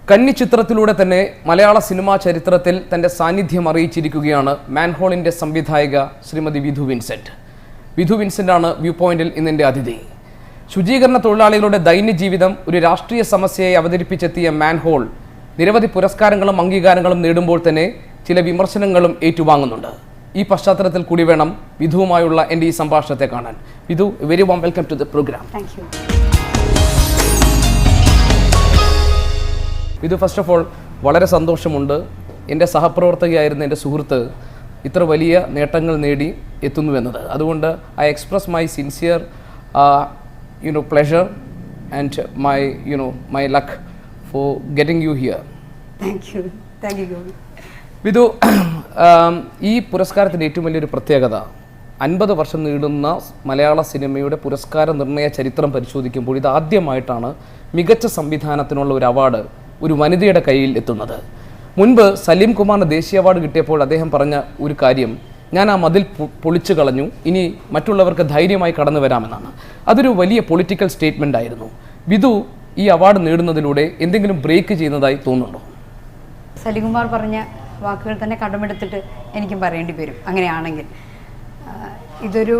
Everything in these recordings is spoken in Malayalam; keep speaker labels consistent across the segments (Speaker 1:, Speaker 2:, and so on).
Speaker 1: കന്നി ചിത്രത്തിലൂടെ തന്നെ മലയാള സിനിമാ ചരിത്രത്തിൽ തൻ്റെ സാന്നിധ്യം അറിയിച്ചിരിക്കുകയാണ് മാൻഹോളിൻ്റെ സംവിധായിക ശ്രീമതി വിധു വിൻസെന്റ്. വിധു വിൻസെന്റാണ് വ്യൂ പോയിന്റിൽ ഇന്നെൻ്റെ അതിഥി. ശുചീകരണ തൊഴിലാളികളുടെ ദൈനംജീവിതം ഒരു രാഷ്ട്രീയ സമസ്യയായി അവതരിപ്പിച്ചെത്തിയ മാൻഹോൾ നിരവധി പുരസ്കാരങ്ങളും അംഗീകാരങ്ങളും നേടുമ്പോൾ തന്നെ ചില വിമർശനങ്ങളും ഏറ്റുവാങ്ങുന്നുണ്ട്. ഈ പശ്ചാത്തലത്തിൽ കൂടി വേണം വിധുവുമായുള്ള എൻ്റെ ഈ സംഭാഷണത്തെ കാണാൻ. Vidhu, very warm welcome to the program. Vidhu, first of all വളരെ സന്തോഷമുണ്ട്. എൻ്റെ സഹപ്രവർത്തകയായിരുന്ന എൻ്റെ സുഹൃത്ത് ഇത്ര വലിയ നേട്ടങ്ങൾ നേടി എത്തുന്നുവെന്നത്. അതുകൊണ്ട് I express my sincere pleasure and my luck for getting you here.
Speaker 2: Thank you Govi.
Speaker 1: Vidhu, ഈ പുരസ്കാരത്തിൻ്റെ ഏറ്റവും വലിയൊരു പ്രത്യേകത 50 വർഷം നീളുന്ന മലയാള സിനിമയുടെ പുരസ്കാര നിർണയ ചരിത്രം പരിശോധിക്കുമ്പോൾ ഇത് ആദ്യമായിട്ടാണ് മികച്ച സംവിധാനത്തിനുള്ള ഒരു അവാർഡ് ഒരു വനിതയുടെ കയ്യിൽ എത്തുന്നത്. മുൻപ് സലീം കുമാറിന് ദേശീയ അവാർഡ് കിട്ടിയപ്പോൾ അദ്ദേഹം പറഞ്ഞ ഒരു കാര്യം, ഞാൻ ആ മതിൽ പൊളിച്ചു കളഞ്ഞു, ഇനി മറ്റുള്ളവർക്ക് ധൈര്യമായി കടന്നു വരാമെന്നാണ്. അതൊരു വലിയ പൊളിറ്റിക്കൽ സ്റ്റേറ്റ്മെൻ്റ് ആയിരുന്നു. വിധു ഈ അവാർഡ് നേടുന്നതിലൂടെ എന്തെങ്കിലും ബ്രേക്ക് ചെയ്യുന്നതായി തോന്നുന്നുണ്ടോ?
Speaker 2: സലീംകുമാർ പറഞ്ഞ വാക്കുകൾ തന്നെ കടമെടുത്തിട്ട് എനിക്കും പറയേണ്ടി വരും. അങ്ങനെയാണെങ്കിൽ ഇതൊരു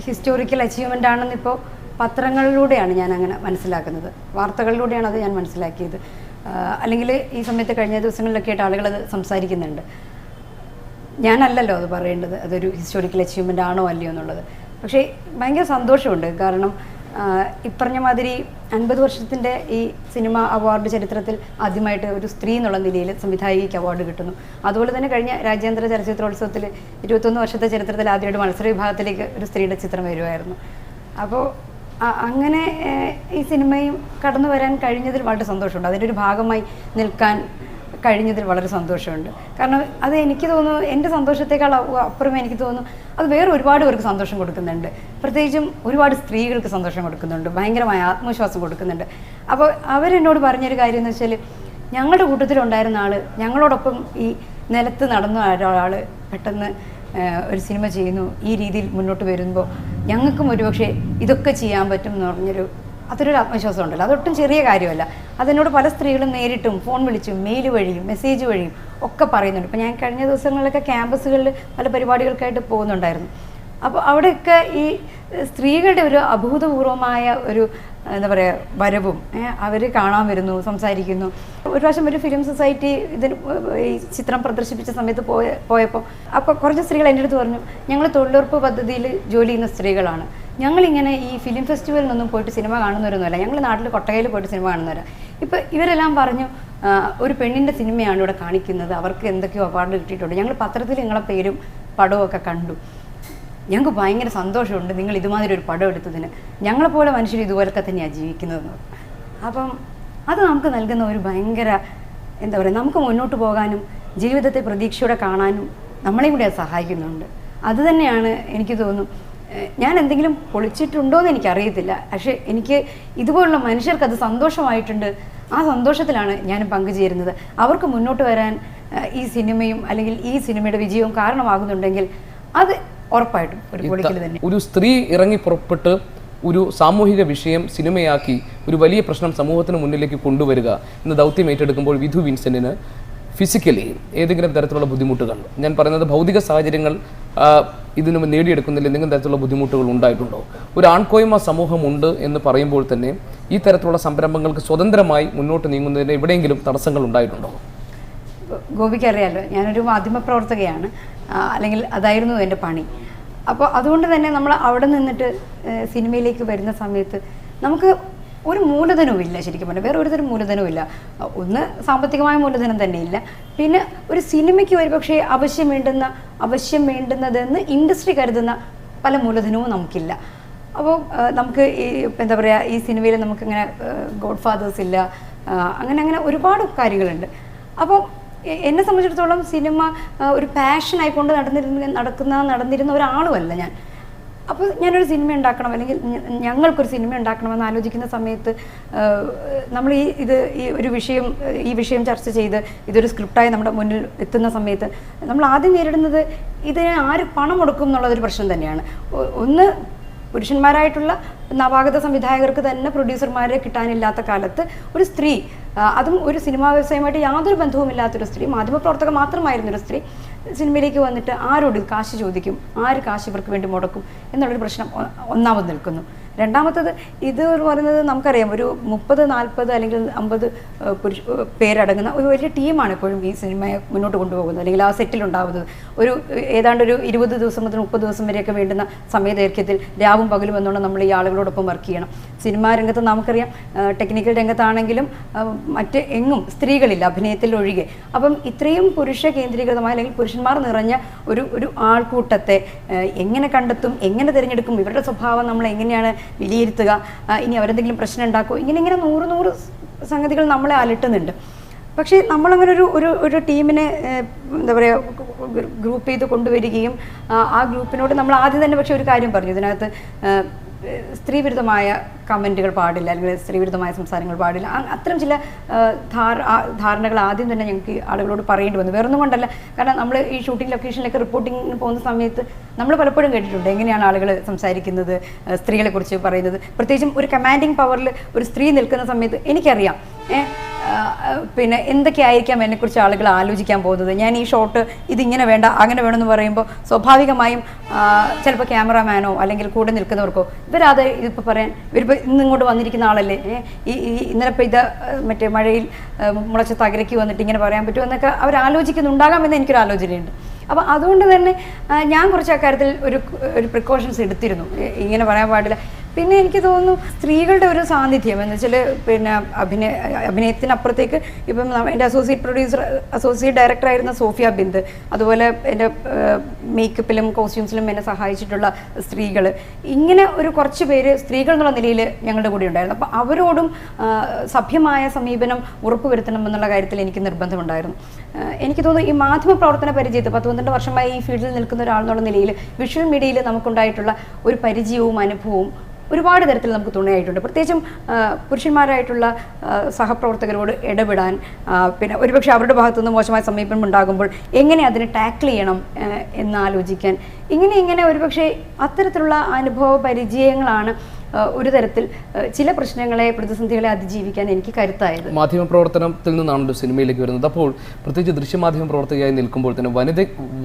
Speaker 2: ഹിസ്റ്റോറിക്കൽ അച്ചീവ്മെൻ്റ് ആണെന്ന് ഇപ്പോൾ പത്രങ്ങളിലൂടെയാണ് ഞാൻ അങ്ങനെ മനസ്സിലാക്കുന്നത്, വാർത്തകളിലൂടെയാണ് അത് ഞാൻ മനസ്സിലാക്കിയത്. അല്ലെങ്കിൽ ഈ സമയത്ത് കഴിഞ്ഞ ദിവസങ്ങളിലൊക്കെ ആയിട്ട് ആളുകൾ അത് സംസാരിക്കുന്നുണ്ട്. ഞാനല്ലല്ലോ അത് പറയേണ്ടത്, അതൊരു ഹിസ്റ്റോറിക്കൽ അച്ചീവ്മെൻ്റ് ആണോ അല്ലയോ എന്നുള്ളത്. പക്ഷേ ഭയങ്കര സന്തോഷമുണ്ട്. കാരണം ഇപ്പറഞ്ഞ മാതിരി 50 വർഷത്തിൻ്റെ ഈ സിനിമ അവാർഡ് ചരിത്രത്തിൽ ആദ്യമായിട്ട് ഒരു സ്ത്രീ എന്നുള്ള നിലയിൽ സംവിധായികയ്ക്ക് അവാർഡ് കിട്ടുന്നു. അതുപോലെ തന്നെ കഴിഞ്ഞ രാജ്യാന്തര ചലച്ചിത്രോത്സവത്തിൽ 21 വർഷത്തെ ചരിത്രത്തിൽ ആദ്യമായിട്ട് മത്സര വിഭാഗത്തിലേക്ക് ഒരു സ്ത്രീയുടെ ചിത്രം വരുമായിരുന്നു. അപ്പോൾ അങ്ങനെ ഈ സിനിമയും കടന്നു വരാൻ കഴിഞ്ഞതിൽ വളരെ സന്തോഷമുണ്ട്. അതിൻ്റെ ഒരു ഭാഗമായി നിൽക്കാൻ കഴിഞ്ഞതിൽ വളരെ സന്തോഷമുണ്ട്. കാരണം അത് എനിക്ക് തോന്നുന്നു എൻ്റെ സന്തോഷത്തേക്കാൾ അപ്പുറമേ എനിക്ക് തോന്നുന്നു അത് വേറെ ഒരുപാട് പേർക്ക് സന്തോഷം കൊടുക്കുന്നുണ്ട്. പ്രത്യേകിച്ചും ഒരുപാട് സ്ത്രീകൾക്ക് സന്തോഷം കൊടുക്കുന്നുണ്ട്, ഭയങ്കരമായ ആത്മവിശ്വാസം കൊടുക്കുന്നുണ്ട്. അപ്പോൾ അവരെന്നോട് പറഞ്ഞൊരു കാര്യം എന്ന് വെച്ചാൽ, ഞങ്ങളുടെ കൂട്ടത്തിലുണ്ടായിരുന്ന ആൾ, ഞങ്ങളോടൊപ്പം ഈ നിലത്ത് നടന്ന ഒരാൾ പെട്ടെന്ന് ഒരു സിനിമ ചെയ്യുന്നു, ഈ രീതിയിൽ മുന്നോട്ട് വരുമ്പോൾ ഞങ്ങൾക്കും ഒരുപക്ഷെ ഇതൊക്കെ ചെയ്യാൻ പറ്റും എന്ന് പറഞ്ഞൊരു അതൊരു ആത്മവിശ്വാസം ഉണ്ടല്ലോ. അതൊട്ടും ചെറിയ കാര്യമല്ല. അതെന്നോട് പല സ്ത്രീകളും നേരിട്ടും ഫോൺ വിളിച്ചും മെയിൽ വഴിയും മെസ്സേജ് വഴിയും ഒക്കെ പറയുന്നുണ്ട്. ഇപ്പോൾ ഞാൻ കഴിഞ്ഞ ദിവസങ്ങളിലൊക്കെ ക്യാമ്പസുകളിൽ പല പരിപാടികൾക്കായിട്ട് പോകുന്നുണ്ടായിരുന്നു. അപ്പോൾ അവിടെയൊക്കെ ഈ സ്ത്രീകളുടെ ഒരു അഭൂതപൂർവമായ ഒരു എന്താ പറയുക വരവും അവർ കാണാൻ വരുന്നു, സംസാരിക്കുന്നു. ഒരു പ്രാവശ്യം ഒരു ഫിലിം സൊസൈറ്റി ഈ ചിത്രം പ്രദർശിപ്പിച്ച സമയത്ത് പോയപ്പോൾ അപ്പോൾ കുറച്ച് സ്ത്രീകൾ എൻ്റെ അടുത്ത് പറഞ്ഞു, ഞങ്ങൾ തൊഴിലുറപ്പ് പദ്ധതിയിൽ ജോലി ചെയ്യുന്ന സ്ത്രീകളാണ്, ഞങ്ങളിങ്ങനെ ഈ ഫിലിം ഫെസ്റ്റിവലിൽ നിന്നും പോയിട്ട് സിനിമ കാണുന്നവരൊന്നുമല്ല, ഞങ്ങൾ നാട്ടിൽ കൊട്ടകയിൽ പോയിട്ട് സിനിമ കാണുന്നവരാണ്. ഇപ്പോൾ ഇവരെല്ലാം പറഞ്ഞു, ഒരു പെണ്ണിൻ്റെ സിനിമയാണ് ഇവിടെ കാണിക്കുന്നത്, അവർക്ക് എന്തൊക്കെയോ അവാർഡ് കിട്ടിയിട്ടുണ്ട്, ഞങ്ങൾ പത്രത്തിൽ നിങ്ങളെ പേരും പടവും ഒക്കെ കണ്ടു, ഞങ്ങൾക്ക് ഭയങ്കര സന്തോഷമുണ്ട് നിങ്ങൾ ഇതുമാതിരി ഒരു പടം എടുത്തതിന്, ഞങ്ങളെപ്പോലെ മനുഷ്യർ ഇതുപോലൊക്കെ തന്നെയാണ് ജീവിക്കുന്നതെന്ന്. അപ്പം അത് നമുക്ക് നൽകുന്ന ഒരു ഭയങ്കര എന്താ പറയുക, നമുക്ക് മുന്നോട്ട് പോകാനും ജീവിതത്തെ പ്രതീക്ഷയോടെ കാണാനും നമ്മളെയും കൂടി അത് സഹായിക്കുന്നുണ്ട്. അത് തന്നെയാണ് എനിക്ക് തോന്നുന്നു. ഞാൻ എന്തെങ്കിലും പൊളിച്ചിട്ടുണ്ടോ എന്ന് എനിക്കറിയത്തില്ല, പക്ഷേ എനിക്ക് ഇതുപോലുള്ള മനുഷ്യർക്ക് അത് സന്തോഷമായിട്ടുണ്ട്. ആ സന്തോഷത്തിലാണ് ഞാൻ പങ്കുചേരുന്നത്. അവർക്ക് മുന്നോട്ട് വരാൻ ഈ സിനിമയും അല്ലെങ്കിൽ ഈ സിനിമയുടെ വിജയവും കാരണമാകുന്നുണ്ടെങ്കിൽ അത് ഉറപ്പായിട്ടും ഒരു പൊളിക്കൽ തന്നെ.
Speaker 1: ഒരു സ്ത്രീ ഇറങ്ങി പുറപ്പെട്ട് ഒരു സാമൂഹിക വിഷയം സിനിമയാക്കി ഒരു വലിയ പ്രശ്നം സമൂഹത്തിന് മുന്നിലേക്ക് കൊണ്ടുവരിക എന്ന ദൗത്യം ഏറ്റെടുക്കുമ്പോൾ വിധു വിൻസെന്റിന് ഫിസിക്കലി ഏതെങ്കിലും തരത്തിലുള്ള ബുദ്ധിമുട്ടുകൾ, ഞാൻ പറയുന്നത് ഭൗതിക സാഹചര്യങ്ങൾ ഇതിനു നേടിയെടുക്കുന്നതിൽ എന്തെങ്കിലും തരത്തിലുള്ള ബുദ്ധിമുട്ടുകൾ ഉണ്ടായിട്ടുണ്ടോ? ഒരു ആൺകോയ്മ സമൂഹമുണ്ട് എന്ന് പറയുമ്പോൾ തന്നെ ഈ തരത്തിലുള്ള സംരംഭങ്ങൾക്ക് സ്വതന്ത്രമായി മുന്നോട്ട് നീങ്ങുന്നതിന് എവിടെയെങ്കിലും തടസ്സങ്ങൾ ഉണ്ടായിട്ടുണ്ടോ?
Speaker 2: ഗോപിക്ക് അറിയാമല്ലോ, ഞാനൊരു മാധ്യമപ്രവർത്തകയാണ്, അല്ലെങ്കിൽ അതായിരുന്നു എൻ്റെ പണി. അപ്പോൾ അതുകൊണ്ട് തന്നെ നമ്മൾ അവിടെ നിന്നിട്ട് സിനിമയിലേക്ക് വരുന്ന സമയത്ത് നമുക്ക് ഒരു മൂലധനവും ഇല്ല. ശരിക്കും പറഞ്ഞാൽ വേറെ ഒരുതരം മൂലധനവും ഇല്ല. ഒന്ന് സാമ്പത്തികമായ മൂലധനം തന്നെ ഇല്ല. പിന്നെ ഒരു സിനിമയ്ക്ക് ഒരുപക്ഷെ ആവശ്യം വേണ്ടുന്നതെന്ന് ഇൻഡസ്ട്രി കരുതുന്ന പല മൂലധനവും നമുക്കില്ല. അപ്പോൾ നമുക്ക് ഈ എന്താ പറയുക, ഈ സിനിമയിൽ നമുക്കിങ്ങനെ ഗോഡ് ഫാദേഴ്സ് ഇല്ല, അങ്ങനെ ഒരുപാട് കാര്യങ്ങളുണ്ട്. അപ്പോൾ എന്നെ സംബന്ധിച്ചിടത്തോളം സിനിമ ഒരു പാഷനായിക്കൊണ്ട് നടന്നിരുന്ന ഒരാളുമല്ല ഞാൻ. അപ്പോൾ ഞാനൊരു സിനിമ ഉണ്ടാക്കണം, അല്ലെങ്കിൽ ഞങ്ങൾക്കൊരു സിനിമ ഉണ്ടാക്കണമെന്ന് ആലോചിക്കുന്ന സമയത്ത് നമ്മൾ ഈ വിഷയം ചർച്ച ചെയ്ത് ഇതൊരു സ്ക്രിപ്റ്റായി നമ്മുടെ മുന്നിൽ എത്തുന്ന സമയത്ത് നമ്മൾ ആദ്യം നേരിടുന്നത് ഇതിന് ആര് പണം കൊടുക്കും എന്നുള്ളതൊരു പ്രശ്നം തന്നെയാണ്. ഒന്ന് പുരുഷന്മാരായിട്ടുള്ള നവാഗത സംവിധായകർക്ക് തന്നെ പ്രൊഡ്യൂസർമാരെ കിട്ടാനില്ലാത്ത കാലത്ത് ഒരു സ്ത്രീ, അതും ഒരു സിനിമാ വ്യവസായമായിട്ട് യാതൊരു ബന്ധവുമില്ലാത്തൊരു സ്ത്രീ, മാധ്യമപ്രവർത്തക മാത്രമായിരുന്നൊരു സ്ത്രീ സിനിമയിലേക്ക് വന്നിട്ട് ആരോട് കാശ് ചോദിക്കും, ആര് കാശ് ഇവർക്ക് വേണ്ടി മുടക്കും എന്നുള്ളൊരു പ്രശ്നം ഒന്നാമത് നിൽക്കുന്നു. രണ്ടാമത്തത് ഇത് പറയുന്നത് നമുക്കറിയാം, ഒരു 30-40 അല്ലെങ്കിൽ 50 പേരടങ്ങുന്ന ഒരു വലിയ ടീമാണ് എപ്പോഴും ഈ സിനിമയെ മുന്നോട്ട് കൊണ്ടുപോകുന്നത്, അല്ലെങ്കിൽ ആ സെറ്റിലുണ്ടാകുന്നത്. ഒരു ഏതാണ്ട് ഒരു 20 ദിവസം മുതൽ 30 ദിവസം വരെയൊക്കെ വേണ്ടുന്ന സമയദൈർഘ്യത്തിൽ രാവും പകലും എന്നോണം നമ്മൾ ഈ ആളുകളോടൊപ്പം വർക്ക് ചെയ്യണം. സിനിമാ രംഗത്ത് നമുക്കറിയാം, ടെക്നിക്കൽ രംഗത്താണെങ്കിലും മറ്റ് എങ്ങും സ്ത്രീകളില്ല, അഭിനയത്തിൽ ഒഴികെ. അപ്പം ഇത്രയും പുരുഷ കേന്ദ്രീകൃതമായ അല്ലെങ്കിൽ പുരുഷന്മാർ നിറഞ്ഞ ഒരു ആൾക്കൂട്ടത്തെ എങ്ങനെ കണ്ടെത്തും, എങ്ങനെ തിരഞ്ഞെടുക്കും, ഇവരുടെ സ്വഭാവം നമ്മൾ എങ്ങനെയാണ് വിലയിരുത്തുക, ഇനി അവരെന്തെങ്കിലും പ്രശ്നം ഉണ്ടാക്കുമോ, ഇങ്ങനെ 100 സംഗതികൾ നമ്മളെ അലട്ടുന്നുണ്ട്. പക്ഷേ നമ്മളങ്ങനെ ഒരു ടീമിനെ എന്താ പറയുക ഗ്രൂപ്പ് ചെയ്ത് കൊണ്ടുവരികയും ആ ഗ്രൂപ്പിനോട് നമ്മൾ ആദ്യം തന്നെ പക്ഷേ ഒരു കാര്യം പറഞ്ഞു, ഇതിനകത്ത് സ്ത്രീവിരുദ്ധമായ കമൻറ്റുകൾ പാടില്ല, അല്ലെങ്കിൽ സ്ത്രീവിരുദ്ധമായ സംസാരങ്ങൾ പാടില്ല, അത്തരം ചില ധാരണകൾ ആദ്യം തന്നെ ഞങ്ങൾക്ക് ആളുകളോട് പറയേണ്ടി വന്നു. വേറൊന്നും കൊണ്ടല്ല, കാരണം നമ്മൾ ഈ ഷൂട്ടിംഗ് ലൊക്കേഷനിലൊക്കെ റിപ്പോർട്ടിങ്ങിന് പോകുന്ന സമയത്ത് നമ്മൾ പലപ്പോഴും കേട്ടിട്ടുണ്ട് എങ്ങനെയാണ് ആളുകൾ സംസാരിക്കുന്നത്, സ്ത്രീകളെക്കുറിച്ച് പറയുന്നത്. പ്രത്യേകിച്ചും ഒരു കമാൻഡിങ് പവറിൽ ഒരു സ്ത്രീ നിൽക്കുന്ന സമയത്ത് എനിക്കറിയാം പിന്നെ എന്തൊക്കെയായിരിക്കാം എന്നെക്കുറിച്ച് ആളുകൾ ആലോചിക്കാൻ പോകുന്നത്. ഞാൻ ഈ ഷോട്ട് ഇതിങ്ങനെ വേണ്ട അങ്ങനെ വേണമെന്ന് പറയുമ്പോൾ സ്വാഭാവികമായും ചിലപ്പോൾ ക്യാമറാമാനോ അല്ലെങ്കിൽ കൂടെ നിൽക്കുന്നവർക്കോ ഇവരത് ഇതിപ്പോൾ പറയാൻ, ഇവരിപ്പോൾ ഇന്നിങ്ങോട്ട് വന്നിരിക്കുന്ന ആളല്ലേ, ഇന്നലെ ഇപ്പോൾ ഇത് മറ്റേ മഴയിൽ മുളച്ച തകരയ്ക്ക് വന്നിട്ട് ഇങ്ങനെ പറയാൻ പറ്റുമെന്നൊക്കെ അവർ ആലോചിക്കുന്നുണ്ടാകാമെന്ന് എനിക്കൊരു ആലോചനയുണ്ട്. അപ്പോൾ അതുകൊണ്ട് തന്നെ ഞാൻ കുറച്ച് അക്കാര്യത്തിൽ ഒരു പ്രിക്കോഷൻസ് എടുത്തിരുന്നു, ഇങ്ങനെ പറയാൻ പാടില്ല. പിന്നെ എനിക്ക് തോന്നുന്നു സ്ത്രീകളുടെ ഒരു സാന്നിധ്യം എന്ന് വെച്ചാൽ പിന്നെ അഭിനയത്തിനപ്പുറത്തേക്ക് ഇപ്പം എൻ്റെ അസോസിയേറ്റ് ഡയറക്ടറായിരുന്ന സോഫിയ ബിന്ദ്, അതുപോലെ എൻ്റെ മേക്കപ്പിലും കോസ്റ്റ്യൂംസിലും എന്നെ സഹായിച്ചിട്ടുള്ള സ്ത്രീകൾ, ഇങ്ങനെ ഒരു കുറച്ച് പേര് സ്ത്രീകൾ എന്നുള്ള നിലയിൽ ഞങ്ങളുടെ കൂടെ ഉണ്ടായിരുന്നു. അപ്പോൾ അവരോടും സഭ്യമായ സമീപനം ഉറപ്പുവരുത്തണം എന്നുള്ള കാര്യത്തിൽ എനിക്ക് നിർബന്ധമുണ്ടായിരുന്നു. എനിക്ക് തോന്നുന്നു ഈ മാധ്യമ പ്രവർത്തന പരിചയത്തിൽ 10-12 വർഷമായി ഈ ഫീൽഡിൽ നിൽക്കുന്ന ഒരാളെന്നുള്ള നിലയിൽ വിഷ്വൽ മീഡിയയിൽ നമുക്കുണ്ടായിട്ടുള്ള ഒരു പരിചയവും അനുഭവവും ഒരുപാട് തരത്തിൽ നമുക്ക് തുണയായിട്ടുണ്ട്. പ്രത്യേകിച്ചും പുരുഷന്മാരായിട്ടുള്ള സഹപ്രവർത്തകരോട് ഇടപെടാൻ, പിന്നെ ഒരുപക്ഷെ അവരുടെ ഭാഗത്തുനിന്ന് മോശമായ സമീപനം ഉണ്ടാകുമ്പോൾ എങ്ങനെ അതിനെ ടാക്കിൾ ചെയ്യണം എന്നാലോചിക്കാൻ, ഇങ്ങനെ ഒരുപക്ഷെ അത്തരത്തിലുള്ള അനുഭവ പരിചയങ്ങളാണ് ഒരു തരത്തിൽ ചില പ്രശ്നങ്ങളെ, പ്രതിസന്ധികളെ അതിജീവിക്കാൻ എനിക്ക് കരുത്തായത്.
Speaker 1: മാധ്യമപ്രവർത്തനത്തിൽ നിന്നാണല്ലോ സിനിമയിലേക്ക് വരുന്നത്. അപ്പോൾ പ്രത്യേകിച്ച് ദൃശ്യമാധ്യമ പ്രവർത്തകയായി നിൽക്കുമ്പോൾ തന്നെ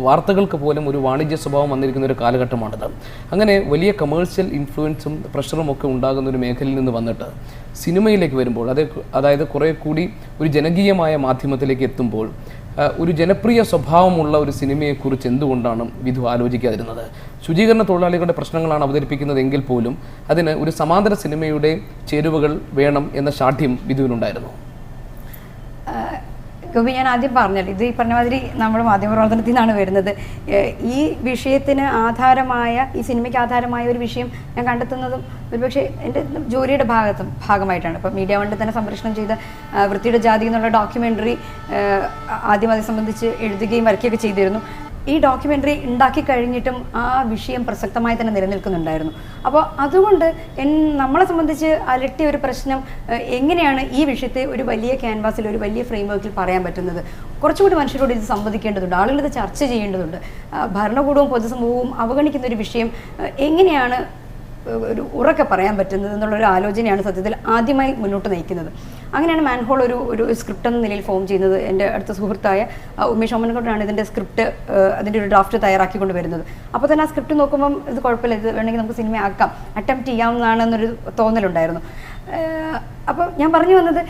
Speaker 1: വാർത്തകൾക്ക് പോലും ഒരു വാണിജ്യ സ്വഭാവം വന്നിരിക്കുന്ന ഒരു കാലഘട്ടമാണിത്. അങ്ങനെ വലിയ കമേഴ്ഷ്യൽ ഇൻഫ്ലുവൻസും പ്രഷറും ഒക്കെ ഉണ്ടാകുന്ന ഒരു മേഖലയിൽ നിന്ന് വന്നിട്ട് സിനിമയിലേക്ക് വരുമ്പോൾ, അതായത് കുറേ കൂടി ഒരു ജനകീയമായ മാധ്യമത്തിലേക്ക് എത്തുമ്പോൾ ഒരു ജനപ്രിയ സ്വഭാവമുള്ള ഒരു സിനിമയെക്കുറിച്ച് എന്തുകൊണ്ടാണ് വിധു ആലോചിക്കാതിരുന്നത്? ശുചീകരണ തൊഴിലാളികളുടെ പ്രശ്നങ്ങളാണ് അവതരിപ്പിക്കുന്നത് എങ്കിൽ പോലും അതിന് ഒരു സമാന്തര സിനിമയുടെ ചേരുവകൾ വേണം എന്ന ശാഠ്യം വിധുവിനുണ്ടായിരുന്നു.
Speaker 2: ഗോപി, ഞാൻ ആദ്യം പറഞ്ഞല്ലോ, ഇത് ഈ പറഞ്ഞ മാതിരി നമ്മൾ മാധ്യമപ്രവർത്തനത്തിൽ നിന്നാണ് വരുന്നത്. ഈ വിഷയത്തിന് ആധാരമായ, ഈ സിനിമയ്ക്ക് ആധാരമായ ഒരു വിഷയം ഞാൻ കണ്ടെത്തുന്നതും ഒരുപക്ഷെ എൻ്റെ ജോലിയുടെ ഭാഗമായിട്ടാണ്. ഇപ്പോൾ മീഡിയ വണ്ണിൽ തന്നെ സംപ്രേഷണം ചെയ്ത വൃത്തിയുടെ ജാതി എന്നുള്ള ഡോക്യുമെൻ്ററി ആദ്യം അത് സംബന്ധിച്ച് എഴുതുകയും വരയ്ക്കുകയൊക്കെ ചെയ്തിരുന്നു. ഈ ഡോക്യുമെൻ്ററി ഉണ്ടാക്കി കഴിഞ്ഞിട്ടും ആ വിഷയം പ്രസക്തമായി തന്നെ നിലനിൽക്കുന്നുണ്ടായിരുന്നു. അപ്പോൾ അതുകൊണ്ട് നമ്മളെ സംബന്ധിച്ച് അലട്ടിയ ഒരു പ്രശ്നം, എങ്ങനെയാണ് ഈ വിഷയത്തെ ഒരു വലിയ ക്യാൻവാസിൽ, ഒരു വലിയ ഫ്രെയിംവർക്കിൽ പറയാൻ പറ്റുന്നത്? കുറച്ചുകൂടി മനുഷ്യരോട് ഇത് സംവദിക്കേണ്ടതുണ്ട്, ആളുകൾ ഇത് ചർച്ച ചെയ്യേണ്ടതുണ്ട്. ഭരണകൂടവും പൊതുസമൂഹവും അവഗണിക്കുന്ന ഒരു വിഷയം എങ്ങനെയാണ് ഒരു ഉറക്കെ പറയാൻ പറ്റുന്നത് എന്നുള്ളൊരു ആലോചനയാണ് സത്യത്തിൽ ആദ്യമായി മുന്നോട്ട് നയിക്കുന്നത്. അങ്ങനെയാണ് മാൻഹോൾ ഒരു സ്ക്രിപ്റ്റ് എന്ന നിലയിൽ ഫോം ചെയ്യുന്നത്. എൻ്റെ അടുത്ത സുഹൃത്തായ ഉമേഷ് ഓമനക്കോട്ടാണ് ഇതിൻ്റെ സ്ക്രിപ്റ്റ്, അതിൻ്റെ ഒരു ഡ്രാഫ്റ്റ് തയ്യാറാക്കിക്കൊണ്ട് വരുന്നത്. അപ്പോൾ തന്നെ ആ സ്ക്രിപ്റ്റ് നോക്കുമ്പം ഇത് കുഴപ്പമില്ല, ഇത് വേണമെങ്കിൽ നമുക്ക് സിനിമ ആക്കാം, അറ്റംപ്റ്റ് ചെയ്യാവുന്നതാണെന്നൊരു തോന്നലുണ്ടായിരുന്നു. അപ്പോൾ ഞാൻ പറഞ്ഞു വന്നത്,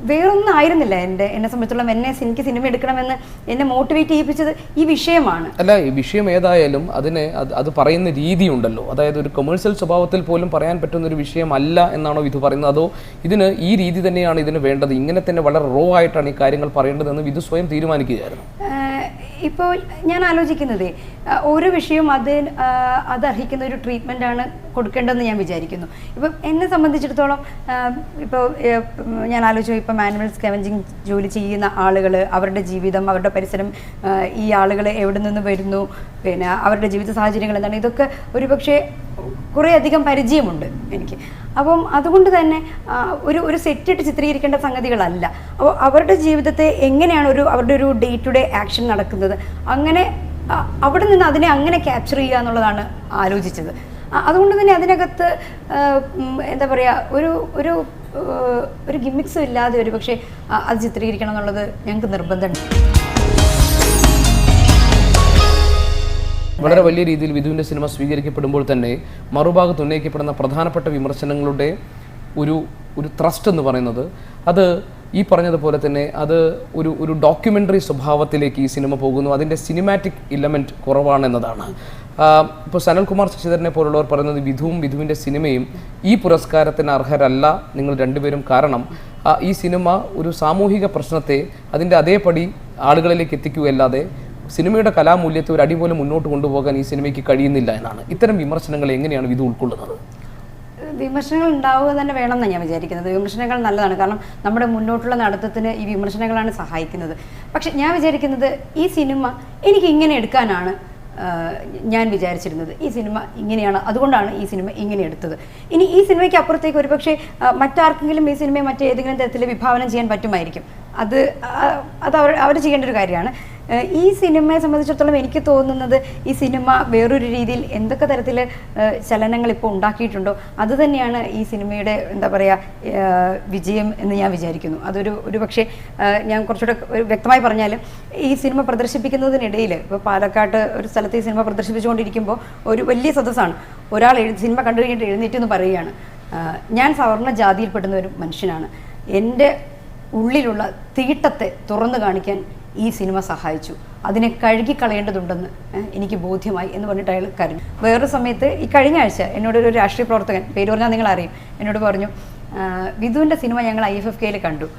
Speaker 2: വേറൊന്നും ആയിരുന്നില്ല എന്നെ സംബന്ധിച്ചോളം. എനിക്ക് സിനിമ എടുക്കണമെന്ന് എന്നെ മോട്ടിവേറ്റ് ചെയ്യിപ്പിച്ചത് ഈ വിഷയമാണ്.
Speaker 1: അല്ല, ഈ വിഷയം ഏതായാലും അത് പറയുന്ന രീതിയുണ്ടല്ലോ, അതായത് ഒരു കൊമേഴ്സ്യൽ സ്വഭാവത്തിൽ പോലും പറയാൻ പറ്റുന്ന ഒരു വിഷയമല്ല എന്നാണോ വിധു പറയുന്നത്? അതോ ഇതിന് ഈ രീതി തന്നെയാണ് ഇതിന് വേണ്ടത്, ഇങ്ങനെ തന്നെ വളരെ റോ ആയിട്ടാണ് ഈ കാര്യങ്ങൾ പറയേണ്ടതെന്ന് വിധു സ്വയം തീരുമാനിക്കുകയായിരുന്നു?
Speaker 2: ഇപ്പോൾ ഞാൻ ആലോചിക്കുന്നതേ, ഓരോ വിഷയവും അത് അർഹിക്കുന്ന ഒരു ട്രീറ്റ്മെൻറ്റാണ് കൊടുക്കേണ്ടതെന്ന് ഞാൻ വിചാരിക്കുന്നു. ഇപ്പം എന്നെ സംബന്ധിച്ചിടത്തോളം ഇപ്പോൾ ഞാൻ ആലോചിച്ചു, ഇപ്പോൾ മാനുവൽ സ്കാവഞ്ചിങ് ജോലി ചെയ്യുന്ന ആളുകൾ, അവരുടെ ജീവിതം, അവരുടെ പരിസരം, ഈ ആളുകൾ എവിടെ നിന്ന് വരുന്നു, പിന്നെ അവരുടെ ജീവിത സാഹചര്യങ്ങൾ എന്താണ്, ഇതൊക്കെ ഒരുപക്ഷെ കുറേയധികം പരിചയമുണ്ട് എനിക്ക്. അപ്പം അതുകൊണ്ട് തന്നെ ഒരു സെറ്റിട്ട് ചിത്രീകരിക്കേണ്ട സംഗതികളല്ല. അപ്പോൾ അവരുടെ ജീവിതത്തെ എങ്ങനെയാണ് അവരുടെ ഒരു ഡേ ടു ഡേ ആക്ഷൻ നടക്കുന്നത്, അങ്ങനെ അവിടെ നിന്ന് അതിനെ അങ്ങനെ ക്യാപ്ചർ ചെയ്യുക എന്നുള്ളതാണ് ആലോചിച്ചത്. അതുകൊണ്ട് തന്നെ അതിനകത്ത് എന്താ പറയുക ഒരു ഗിമ്മിക്സും ഇല്ലാതെ ഒരു പക്ഷേ അത് ചിത്രീകരിക്കണം എന്നുള്ളത് ഞങ്ങൾക്ക് നിർബന്ധമുണ്ട്.
Speaker 1: വളരെ വലിയ രീതിയിൽ വിധുവിൻ്റെ സിനിമ സ്വീകരിക്കപ്പെടുമ്പോൾ തന്നെ മറുഭാഗത്ത് ഉന്നയിക്കപ്പെടുന്ന പ്രധാനപ്പെട്ട വിമർശനങ്ങളുടെ ഒരു ത്രസ്റ്റ് എന്ന് പറയുന്നത് അത് ഈ പറഞ്ഞതുപോലെ തന്നെ അത് ഒരു ഡോക്യുമെൻ്ററി സ്വഭാവത്തിലേക്ക് ഈ സിനിമ പോകുന്നു, അതിൻ്റെ സിനിമാറ്റിക് ഇലമെൻറ്റ് കുറവാണെന്നതാണ്. ഇപ്പോൾ സനൽകുമാർ ശശിധരനെ പോലുള്ളവർ പറയുന്നത് വിധുവിൻ്റെ സിനിമയും ഈ പുരസ്കാരത്തിന് അർഹരല്ല നിങ്ങൾ രണ്ടുപേരും. കാരണം ഈ സിനിമ ഒരു സാമൂഹിക പ്രശ്നത്തെ അതിൻ്റെ അതേപടി ആളുകളിലേക്ക് എത്തിക്കുകയല്ലാതെ സിനിമയുടെ കലാമൂല്യത്തെ ഒരു അടി പോലും മുന്നോട്ട് കൊണ്ടുപോകാൻ ഈ സിനിമയ്ക്ക് കഴിയുന്നില്ല എന്നാണ്. ഇത്തരം വിമർശനങ്ങൾ എങ്ങനെയാണ് വിധു ഉൾക്കൊള്ളുന്നത്?
Speaker 2: വിമർശനങ്ങൾ ഉണ്ടാവുക തന്നെ വേണമെന്നാണ് ഞാൻ വിചാരിക്കുന്നത്. വിമർശനങ്ങൾ നല്ലതാണ്, കാരണം നമ്മുടെ മുന്നോട്ടുള്ള നടത്തത്തിന് ഈ വിമർശനങ്ങളാണ് സഹായിക്കുന്നത്. പക്ഷെ ഞാൻ വിചാരിക്കുന്നത് ഈ സിനിമ എനിക്ക് ഇങ്ങനെ എടുക്കാനാണ് ഞാൻ വിചാരിച്ചിരുന്നത്. ഈ സിനിമ ഇങ്ങനെയാണ്, അതുകൊണ്ടാണ് ഈ സിനിമ ഇങ്ങനെ എടുത്തത്. ഇനി ഈ സിനിമയ്ക്ക് അപ്പുറത്തേക്ക് ഒരു പക്ഷേ മറ്റാർക്കെങ്കിലും ഈ സിനിമയെ മറ്റേതെങ്കിലും തരത്തിൽ വിഭാവനം ചെയ്യാൻ പറ്റുമായിരിക്കും. അത് അവർ ചെയ്യേണ്ട ഒരു കാര്യമാണ്. ഈ സിനിമയെ സംബന്ധിച്ചിടത്തോളം എനിക്ക് തോന്നുന്നത് ഈ സിനിമ വേറൊരു രീതിയിൽ എന്തൊക്കെ തരത്തിൽ ചലനങ്ങൾ ഇപ്പോൾ ഉണ്ടാക്കിയിട്ടുണ്ടോ അത് തന്നെയാണ് ഈ സിനിമയുടെ എന്താ പറയുക വിജയം എന്ന് ഞാൻ വിചാരിക്കുന്നു. ഒരു പക്ഷേ ഞാൻ കുറച്ചുകൂടെ വ്യക്തമായി പറഞ്ഞാൽ ഈ സിനിമ പ്രദർശിപ്പിക്കുന്നതിനിടയിൽ ഇപ്പോൾ പാലക്കാട്ട് ഒരു സ്ഥലത്ത് ഈ സിനിമ പ്രദർശിപ്പിച്ചുകൊണ്ടിരിക്കുമ്പോൾ ഒരു വലിയ സദസ്സാണ്. ഒരാൾ സിനിമ കണ്ടു കഴിഞ്ഞിട്ട് എഴുന്നേറ്റെന്ന് പറയുകയാണ്, ഞാൻ സവർണ്ണ ജാതിയിൽപ്പെടുന്ന ഒരു മനുഷ്യനാണ്, എൻ്റെ ഉള്ളിലുള്ള തീട്ടത്തെ തുറന്നു കാണിക്കാൻ ഈ സിനിമ സഹായിച്ചു, അതിനെ കഴുകിക്കളയേണ്ടതുണ്ടെന്ന് എനിക്ക് ബോധ്യമായി എന്ന് പറഞ്ഞിട്ട് അയാൾ കരഞ്ഞു. വേറൊരു സമയത്ത് ഈ കഴിഞ്ഞ ആഴ്ച എന്നോടൊരു രാഷ്ട്രീയ പ്രവർത്തകൻ, പേര് പറഞ്ഞാൽ നിങ്ങളറിയും, എന്നോട് പറഞ്ഞു, വിധുവിൻ്റെ സിനിമ ഞങ്ങൾ IFFKയിൽ കണ്ടു,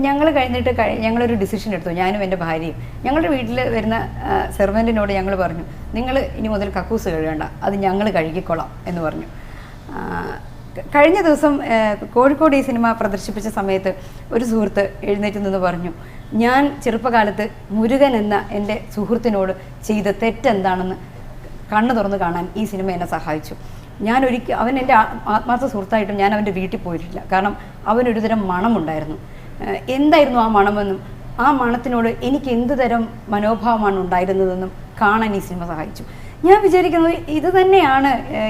Speaker 2: ഞങ്ങൾ കഴിഞ്ഞിട്ട് ഞങ്ങളൊരു ഡിസിഷൻ എടുത്തു, ഞാനും എൻ്റെ ഭാര്യയും. ഞങ്ങളുടെ വീട്ടിൽ വരുന്ന സെർവൻറ്റിനോട് ഞങ്ങൾ പറഞ്ഞു, നിങ്ങൾ ഇനി മുതൽ കക്കൂസ് കഴുകേണ്ട, അത് ഞങ്ങൾ കഴുകിക്കൊള്ളാം എന്ന് പറഞ്ഞു. കഴിഞ്ഞ ദിവസം കോഴിക്കോട് ഈ സിനിമ പ്രദർശിപ്പിച്ച സമയത്ത് ഒരു സുഹൃത്ത് എഴുന്നേറ്റ് നിന്ന് പറഞ്ഞു, ഞാൻ ചെറുപ്പകാലത്ത് മുരുകൻ എന്ന എൻ്റെ സുഹൃത്തിനോട് ചെയ്ത തെറ്റെന്താണെന്ന് കണ്ണു തുറന്ന് കാണാൻ ഈ സിനിമ എന്നെ സഹായിച്ചു. അവൻ എൻ്റെ ആത്മാർത്ഥ സുഹൃത്തായിട്ടും ഞാൻ അവൻ്റെ വീട്ടിൽ പോയിട്ടില്ല. കാരണം അവനൊരുതരം മണമുണ്ടായിരുന്നു. എന്തായിരുന്നു ആ മണമെന്നും ആ മണത്തിനോട് എനിക്ക് എന്ത് തരം മനോഭാവമാണ് ഉണ്ടായിരുന്നതെന്നും കാണാൻ ഈ സിനിമ സഹായിച്ചു. ഞാൻ വിചാരിക്കുന്നത് ഇത് തന്നെയാണ്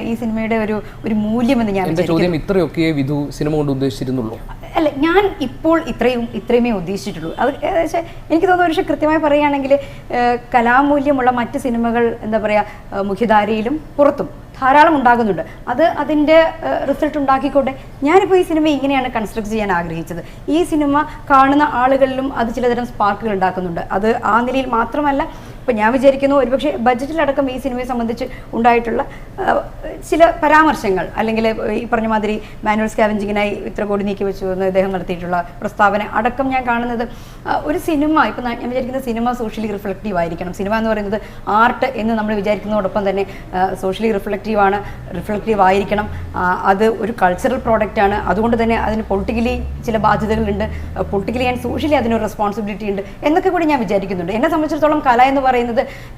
Speaker 2: ഈ സിനിമയുടെ ഒരു മൂല്യമെന്ന് ഞാൻ വിചാരിക്കുന്നു.
Speaker 1: ഇത്രയൊക്കെ വിധു സിനിമ കൊണ്ട് ഉദ്ദേശിച്ചിരുന്നുള്ളൂ
Speaker 2: അല്ല, ഞാൻ ഇപ്പോൾ ഇത്രയുമേ ഉദ്ദേശിച്ചിട്ടുള്ളൂ. അത് എനിക്ക് തോന്നുന്നു പക്ഷേ കൃത്യമായി പറയുകയാണെങ്കിൽ കലാമൂല്യമുള്ള മറ്റ് സിനിമകൾ എന്താ പറയുക മുഖ്യധാരയിലും പുറത്തും ധാരാളം ഉണ്ടാകുന്നുണ്ട്. അതിൻ്റെ റിസൾട്ട് ഉണ്ടാക്കിക്കോട്ടെ. ഞാനിപ്പോൾ ഈ സിനിമ ഇങ്ങനെയാണ് കൺസ്ട്രക്ട് ചെയ്യാൻ ആഗ്രഹിച്ചത്. ഈ സിനിമ കാണുന്ന ആളുകളിലും അത് ചിലതരം സ്പാർക്കുകൾ ഉണ്ടാക്കുന്നുണ്ട്. അത് ആ നിലയിൽ മാത്രമല്ല, ഇപ്പം ഞാൻ വിചാരിക്കുന്നു ഒരുപക്ഷെ ബഡ്ജറ്റിലടക്കം ഈ സിനിമയെ സംബന്ധിച്ച് ഉണ്ടായിട്ടുള്ള ചില പരാമർശങ്ങൾ, അല്ലെങ്കിൽ ഈ പറഞ്ഞ മാതിരി മാനുവൽ സ്കാവഞ്ചിങ്ങിനായി ഇത്ര കോടി നീക്കി വെച്ചു എന്ന് അദ്ദേഹം നടത്തിയിട്ടുള്ള പ്രസ്താവന അടക്കം ഞാൻ കാണുന്നത് ഒരു സിനിമ, ഇപ്പം ഞാൻ വിചാരിക്കുന്ന സിനിമ സോഷ്യലി റിഫ്ലക്റ്റീവ് ആയിരിക്കണം. സിനിമ എന്ന് പറയുന്നത് ആർട്ട് എന്ന് നമ്മൾ വിചാരിക്കുന്നതോടൊപ്പം തന്നെ സോഷ്യലി റിഫ്ലക്റ്റീവ് ആയിരിക്കണം. അത് ഒരു കൾച്ചറൽ പ്രോഡക്റ്റാണ്. അതുകൊണ്ട് തന്നെ അതിന് പൊളിറ്റിക്കലി ചില ബാധ്യതകളുണ്ട്, പൊളിറ്റിക്കലി ആൻഡ് സോഷ്യലി അതിനൊരു റെസ്പോൺസിബിലിറ്റി ഉണ്ട് എന്നൊക്കെ കൂടി ഞാൻ വിചാരിക്കുന്നുണ്ട്. എന്നെ സംബന്ധിച്ചിടത്തോളം കല എന്ന് പറയുന്നത്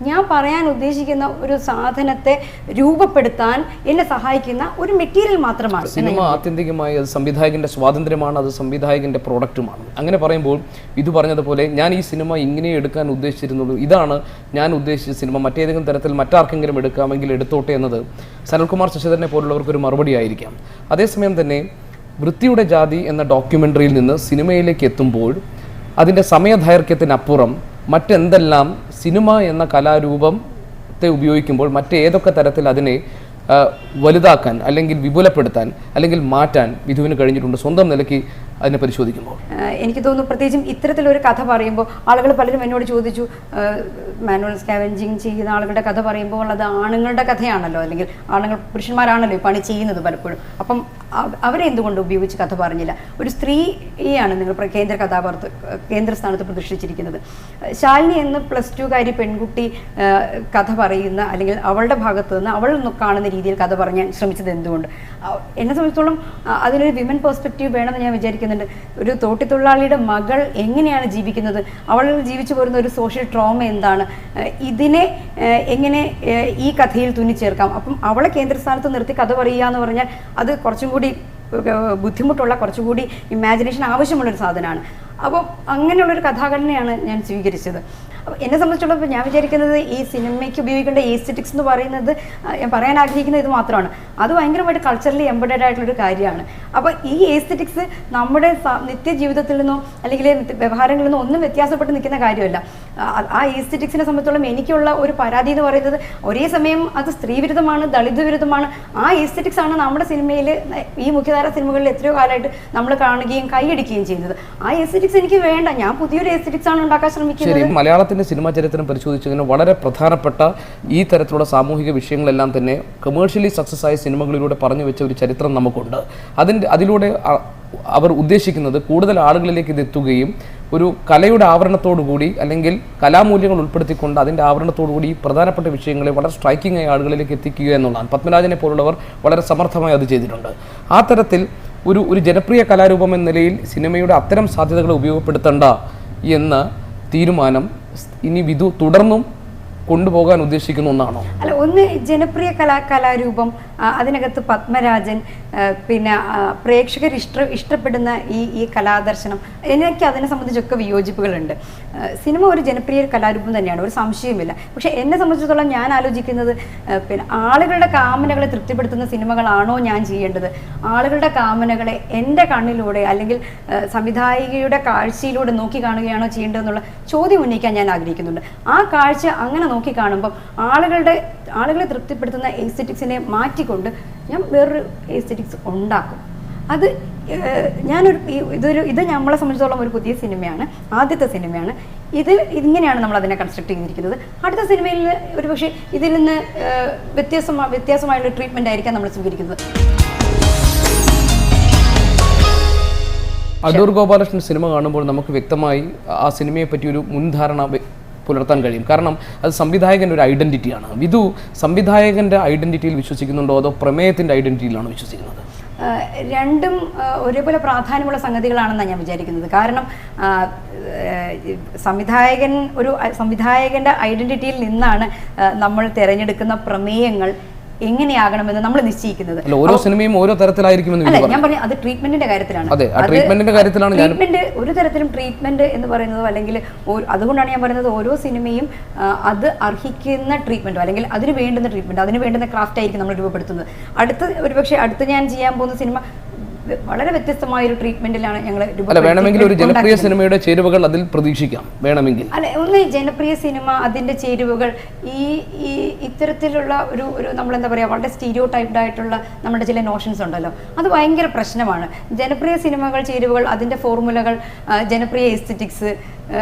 Speaker 2: ഞാൻ പറയാൻ ഉദ്ദേശിക്കുന്ന ഒരു സാധനത്തെ രൂപപ്പെടുത്താൻ എന്നെ സഹായിക്കുന്ന ഒരു മെറ്റീരിയൽ മാത്രമാണ്.
Speaker 1: സിനിമ ആത്യന്തികമായി അത് സംവിധായകന്റെ സ്വാതന്ത്ര്യമാണ്, അത് സംവിധായകന്റെ പ്രോഡക്റ്റുമാണ്. അങ്ങനെ പറയുമ്പോൾ ഇത് പറഞ്ഞതുപോലെ ഞാൻ ഈ സിനിമ ഇങ്ങനെ എടുക്കാൻ ഉദ്ദേശിച്ചിരുന്നുള്ളൂ, ഇതാണ് ഞാൻ ഉദ്ദേശിച്ച സിനിമ, മറ്റേതെങ്കിലും തരത്തിൽ മറ്റാർക്കെങ്കിലും എടുക്കാമെങ്കിൽ എടുത്തോട്ടെ എന്നത് സനൽകുമാർ ശശിധരനെ പോലുള്ളവർക്കൊരു മറുപടി ആയിരിക്കാം. അതേസമയം തന്നെ വൃത്തിയുടെ ജാതി എന്ന ഡോക്യുമെൻ്ററിയിൽ നിന്ന് സിനിമയിലേക്ക് എത്തുമ്പോൾ അതിൻ്റെ സമയദൈർഘ്യത്തിനപ്പുറം മറ്റെന്തെല്ലാം സിനിമ എന്ന കലാരൂപത്തെ ഉപയോഗിക്കുമ്പോൾ മറ്റേതൊക്കെ തരത്തിൽ അതിനെ വലുതാക്കാൻ അല്ലെങ്കിൽ വിപുലപ്പെടുത്താൻ അല്ലെങ്കിൽ മാറ്റാൻ വിധുവിന് കഴിഞ്ഞിട്ടുണ്ട് സ്വന്തം നിലയ്ക്ക് അതിനെ പരിശോധിക്കുമ്പോൾ?
Speaker 2: എനിക്ക് തോന്നുന്നു പ്രത്യേകിച്ചും ഇത്തരത്തിലൊരു കഥ പറയുമ്പോൾ ആളുകൾ പലരും എന്നോട് ചോദിച്ചു, മാനുവൽ സ്കാവഞ്ചിങ് ചെയ്യുന്ന ആളുകളുടെ കഥ പറയുമ്പോൾ അത് ആണുങ്ങളുടെ കഥയാണല്ലോ, അല്ലെങ്കിൽ പുരുഷന്മാരാണല്ലോ ഈ പണി ചെയ്യുന്നത് പലപ്പോഴും. അപ്പം അവരെ എന്തുകൊണ്ട് ഉപയോഗിച്ച് കഥ പറഞ്ഞില്ല? ഒരു സ്ത്രീയാണ് നിങ്ങൾ കേന്ദ്ര സ്ഥാനത്ത് പ്രതിഷ്ഠിച്ചിരിക്കുന്നത്. ശാലിനി എന്ന +2കാരി പെൺകുട്ടി കഥ പറയുന്ന, അല്ലെങ്കിൽ അവളുടെ ഭാഗത്ത് നിന്ന് അവൾ കാണുന്ന രീതിയിൽ കഥ പറയാൻ ശ്രമിച്ചത് എന്തുകൊണ്ട്? എന്നെ സംബന്ധിച്ചിടത്തോളം അതിനൊരു വിമൻ പെർസ്പെക്റ്റീവ് വേണമെന്ന് ഞാൻ വിചാരിക്കുന്നുണ്ട്. ഒരു തോട്ടിത്തൊഴിലാളിയുടെ മകൾ എങ്ങനെയാണ് ജീവിക്കുന്നത്, അവൾ ജീവിച്ചു പോരുന്ന ഒരു സോഷ്യൽ ട്രോമ എന്താണ്, ഇതിനെ എങ്ങനെ ഈ കഥയിൽ തുന്നിച്ചേർക്കാം? അപ്പം അവളെ കേന്ദ്രസ്ഥാനത്ത് നിർത്തി കഥ പറയുക എന്ന് പറഞ്ഞാൽ അത് കുറച്ചും കൂടി ബുദ്ധിമുട്ടുള്ള, കുറച്ചുകൂടി ഇമാജിനേഷൻ ആവശ്യമുള്ളൊരു സാധനമാണ്. അപ്പം അങ്ങനെയുള്ളൊരു കഥാഘടനയാണ് ഞാൻ സ്വീകരിച്ചത്. അപ്പോൾ എന്നെ സംബന്ധിച്ചിടത്തോളം ഞാൻ വിചാരിക്കുന്നത് ഈ സിനിമയ്ക്ക് ഉപയോഗിക്കേണ്ട എസ്തെറ്റിക്സ് എന്ന് പറയുന്നത് ഞാൻ പറയാൻ ആഗ്രഹിക്കുന്നത് ഇത് മാത്രമാണ്. അത് ഭയങ്കരമായിട്ട് കൾച്ചറലി എംബഡഡ് ആയിട്ടുള്ളൊരു കാര്യമാണ്. അപ്പോൾ ഈ എസ്തെറ്റിക്സ് നമ്മുടെ നിത്യജീവിതത്തിൽ നിന്നോ അല്ലെങ്കിൽ വ്യവഹാരങ്ങളിൽ നിന്നോ ഒന്നും വ്യത്യാസപ്പെട്ട് നിൽക്കുന്ന കാര്യമല്ല. ആ എസ്തെറ്റിക്സിനെ സംബന്ധിച്ചോളം എനിക്കുള്ള ഒരു പരാതി എന്ന് പറയുന്നത് ഒരേ സമയം അത് സ്ത്രീവിരുദ്ധമാണ്, ദളിത് വിരുദ്ധമാണ്. ആ എസ്തെറ്റിക്സ് ആണ് നമ്മുടെ സിനിമയിൽ ഈ മുഖ്യധാര സിനിമകളിൽ എത്രയോ കാലമായിട്ട് നമ്മൾ കാണുകയും കൈയടിക്കുകയും ചെയ്യുന്നത്. ആ എസ്തെറ്റിക്സ് എനിക്ക് വേണ്ട. ഞാൻ പുതിയൊരു എസ്തെറ്റിക്സ് ആണ് ഉണ്ടാക്കാൻ ശ്രമിക്കുന്നത്.
Speaker 1: മലയാളത്തിന്റെ സിനിമാ ചരിത്രം പരിശോധിച്ചതിന് വളരെ പ്രധാനപ്പെട്ട ഈ തരത്തിലുള്ള സാമൂഹിക വിഷയങ്ങളെല്ലാം തന്നെ കമേഴ്ഷ്യലി സക്സസ് ആയ സിനിമകളിലൂടെ പറഞ്ഞു വെച്ച ഒരു ചരിത്രം നമുക്കുണ്ട്. അതിലൂടെ അവർ ഉദ്ദേശിക്കുന്നത് കൂടുതൽ ആളുകളിലേക്ക് ഇത് എത്തുകയും ഒരു കലയുടെ ആവരണത്തോടുകൂടി അല്ലെങ്കിൽ കലാമൂല്യങ്ങൾ ഉൾപ്പെടുത്തിക്കൊണ്ട് അതിൻ്റെ ആവരണത്തോടുകൂടി ഈ പ്രധാനപ്പെട്ട വിഷയങ്ങളെ വളരെ സ്ട്രൈക്കിംഗ് ആയ ആളുകളിലേക്ക് എത്തിക്കുക എന്നുള്ളതാണ്. പത്മരാജനെ പോലുള്ളവർ വളരെ സമർത്ഥമായി അത് ചെയ്തിട്ടുണ്ട്. ആ തരത്തിൽ ഒരു ജനപ്രിയ കലാരൂപം എന്ന നിലയിൽ സിനിമയുടെ അത്തരം സാധ്യതകളെ ഉപയോഗപ്പെടുത്തേണ്ട എന്ന തീരുമാനം ഇനി വിധു തുടർന്നും കൊണ്ടുപോകാൻ ഉദ്ദേശിക്കുന്ന ഒന്നാണോ?
Speaker 2: അല്ല, ഒന്ന് ജനപ്രിയ കലാരൂപം, അതിനകത്ത് പത്മരാജൻ, പിന്നെ പ്രേക്ഷകർ ഇഷ്ടപ്പെടുന്ന ഈ കലാദർശനം, എനിക്ക് അതിനെ സംബന്ധിച്ചൊക്കെ വിയോജിപ്പുകളുണ്ട്. സിനിമ ഒരു ജനപ്രിയ കലാരൂപം തന്നെയാണ്, ഒരു സംശയവുമില്ല. പക്ഷേ എന്നെ സംബന്ധിച്ചിടത്തോളം ഞാൻ ആലോചിക്കുന്നത് പിന്നെ ആളുകളുടെ കാമനകളെ തൃപ്തിപ്പെടുത്തുന്ന സിനിമകളാണോ ഞാൻ ചെയ്യേണ്ടത്? ആളുകളുടെ കാമനകളെ എൻ്റെ കണ്ണിലൂടെ അല്ലെങ്കിൽ സംവിധായികയുടെ കാഴ്ചയിലൂടെ നോക്കി കാണുകയാണോ ചെയ്യേണ്ടതെന്നുള്ള ചോദ്യം ഉന്നയിക്കാൻ ഞാൻ ആഗ്രഹിക്കുന്നുണ്ട്. ആ കാഴ്ച അങ്ങനെ നോക്കി കാണുമ്പം ആളുകളെ തൃപ്തിപ്പെടുത്തുന്ന എസ്തെറ്റിക്സിനെ മാറ്റിക്കൊണ്ട് ഞാൻ വേറൊരു എസ്തെറ്റിക്സ് ഉണ്ടാക്കും. അത് ഇത് നമ്മളെ സംബന്ധിച്ചിടത്തോളം ഒരു പുതിയ സിനിമയാണ്, ആദ്യത്തെ സിനിമയാണ്. ഇങ്ങനെയാണ് നമ്മൾ അതിനെ കൺസ്ട്രക്ട് ചെയ്തിരിക്കുന്നത്. അടുത്ത സിനിമയിൽ ഒരുപക്ഷെ ഇതിൽ നിന്ന് വ്യത്യാസമായുള്ള ട്രീറ്റ്മെന്റ് ആയിരിക്കാം നമ്മൾ സ്വീകരിക്കുന്നത്.
Speaker 1: അടൂർ ഗോപാലകൃഷ്ണൻ സിനിമ കാണുമ്പോൾ നമുക്ക് വ്യക്തമായി ആ സിനിമയെ പറ്റി ഒരു മുൻധാരണ പുലർത്താൻ കഴിയും. കാരണം അത് സംവിധായകൻ്റെ ഒരു ഐഡൻറ്റിറ്റിയാണ്. വിധു സംവിധായകൻ്റെ ഐഡൻറ്റിറ്റിയിൽ വിശ്വസിക്കുന്നുണ്ടോ അതോ പ്രമേയത്തിൻ്റെ ഐഡൻറ്റിറ്റിയിലാണോ വിശ്വസിക്കുന്നത്?
Speaker 2: രണ്ടും ഒരേപോലെ പ്രാധാന്യമുള്ള സംഗതികളാണെന്നാണ് ഞാൻ വിചാരിക്കുന്നത്. കാരണം സംവിധായകൻ്റെ ഐഡൻറ്റിറ്റിയിൽ നിന്നാണ് നമ്മൾ തിരഞ്ഞെടുക്കുന്ന പ്രമേയങ്ങൾ എങ്ങനെയാകണമെന്ന് നമ്മൾ നിശ്ചയിക്കുന്നത്.
Speaker 1: ഓരോ സിനിമയും ഓരോ തരത്തിലായിരിക്കുമെന്ന്
Speaker 2: ഞാൻ പറഞ്ഞു, അത് ട്രീറ്റ്മെന്റിന്റെ കാര്യത്തിലാണ്.
Speaker 1: ട്രീറ്റ്മെന്റ്
Speaker 2: ഒരു തരത്തിലും ട്രീറ്റ്മെന്റ് എന്ന് പറയുന്നതോ അല്ലെങ്കിൽ അതുകൊണ്ടാണ് ഞാൻ പറയുന്നത് ഓരോ സിനിമയും അത് അർഹിക്കുന്ന ട്രീറ്റ്മെന്റോ അല്ലെങ്കിൽ അതിന് വേണ്ടുന്ന ട്രീറ്റ്മെന്റ്, അതിന് വേണ്ടുന്ന ക്രാഫ്റ്റ് ആയിരിക്കും നമ്മൾ രൂപപ്പെടുത്തുന്നത്. അടുത്ത ഞാൻ ചെയ്യാൻ പോകുന്ന സിനിമ വളരെ വ്യത്യസ്തമായ ഒരു ട്രീറ്റ്മെന്റിലാണ് ഞങ്ങൾ.
Speaker 1: വേണമെങ്കിൽ ഒരു ജനപ്രിയ സിനിമയുടെ ചേരുവകൾ അതിൽ പ്രതീക്ഷിക്കാം, വേണമെങ്കിൽ.
Speaker 2: അല്ലെ, ഒന്ന് ജനപ്രിയ സിനിമ, അതിന്റെ ചേരുവകൾ, ഈ ഇത്തരത്തിലുള്ള ഒരു നമ്മളെന്താ പറയുക, വളരെ സ്റ്റീരിയോ ടൈപ്ഡ് ആയിട്ടുള്ള നമ്മുടെ ചില നോഷൻസ് ഉണ്ടല്ലോ, അത് ഭയങ്കര പ്രശ്നമാണ്. ജനപ്രിയ സിനിമകൾ, ചേരുവകൾ, അതിന്റെ ഫോർമുലകൾ, ജനപ്രിയ എസ്തെറ്റിക്സ്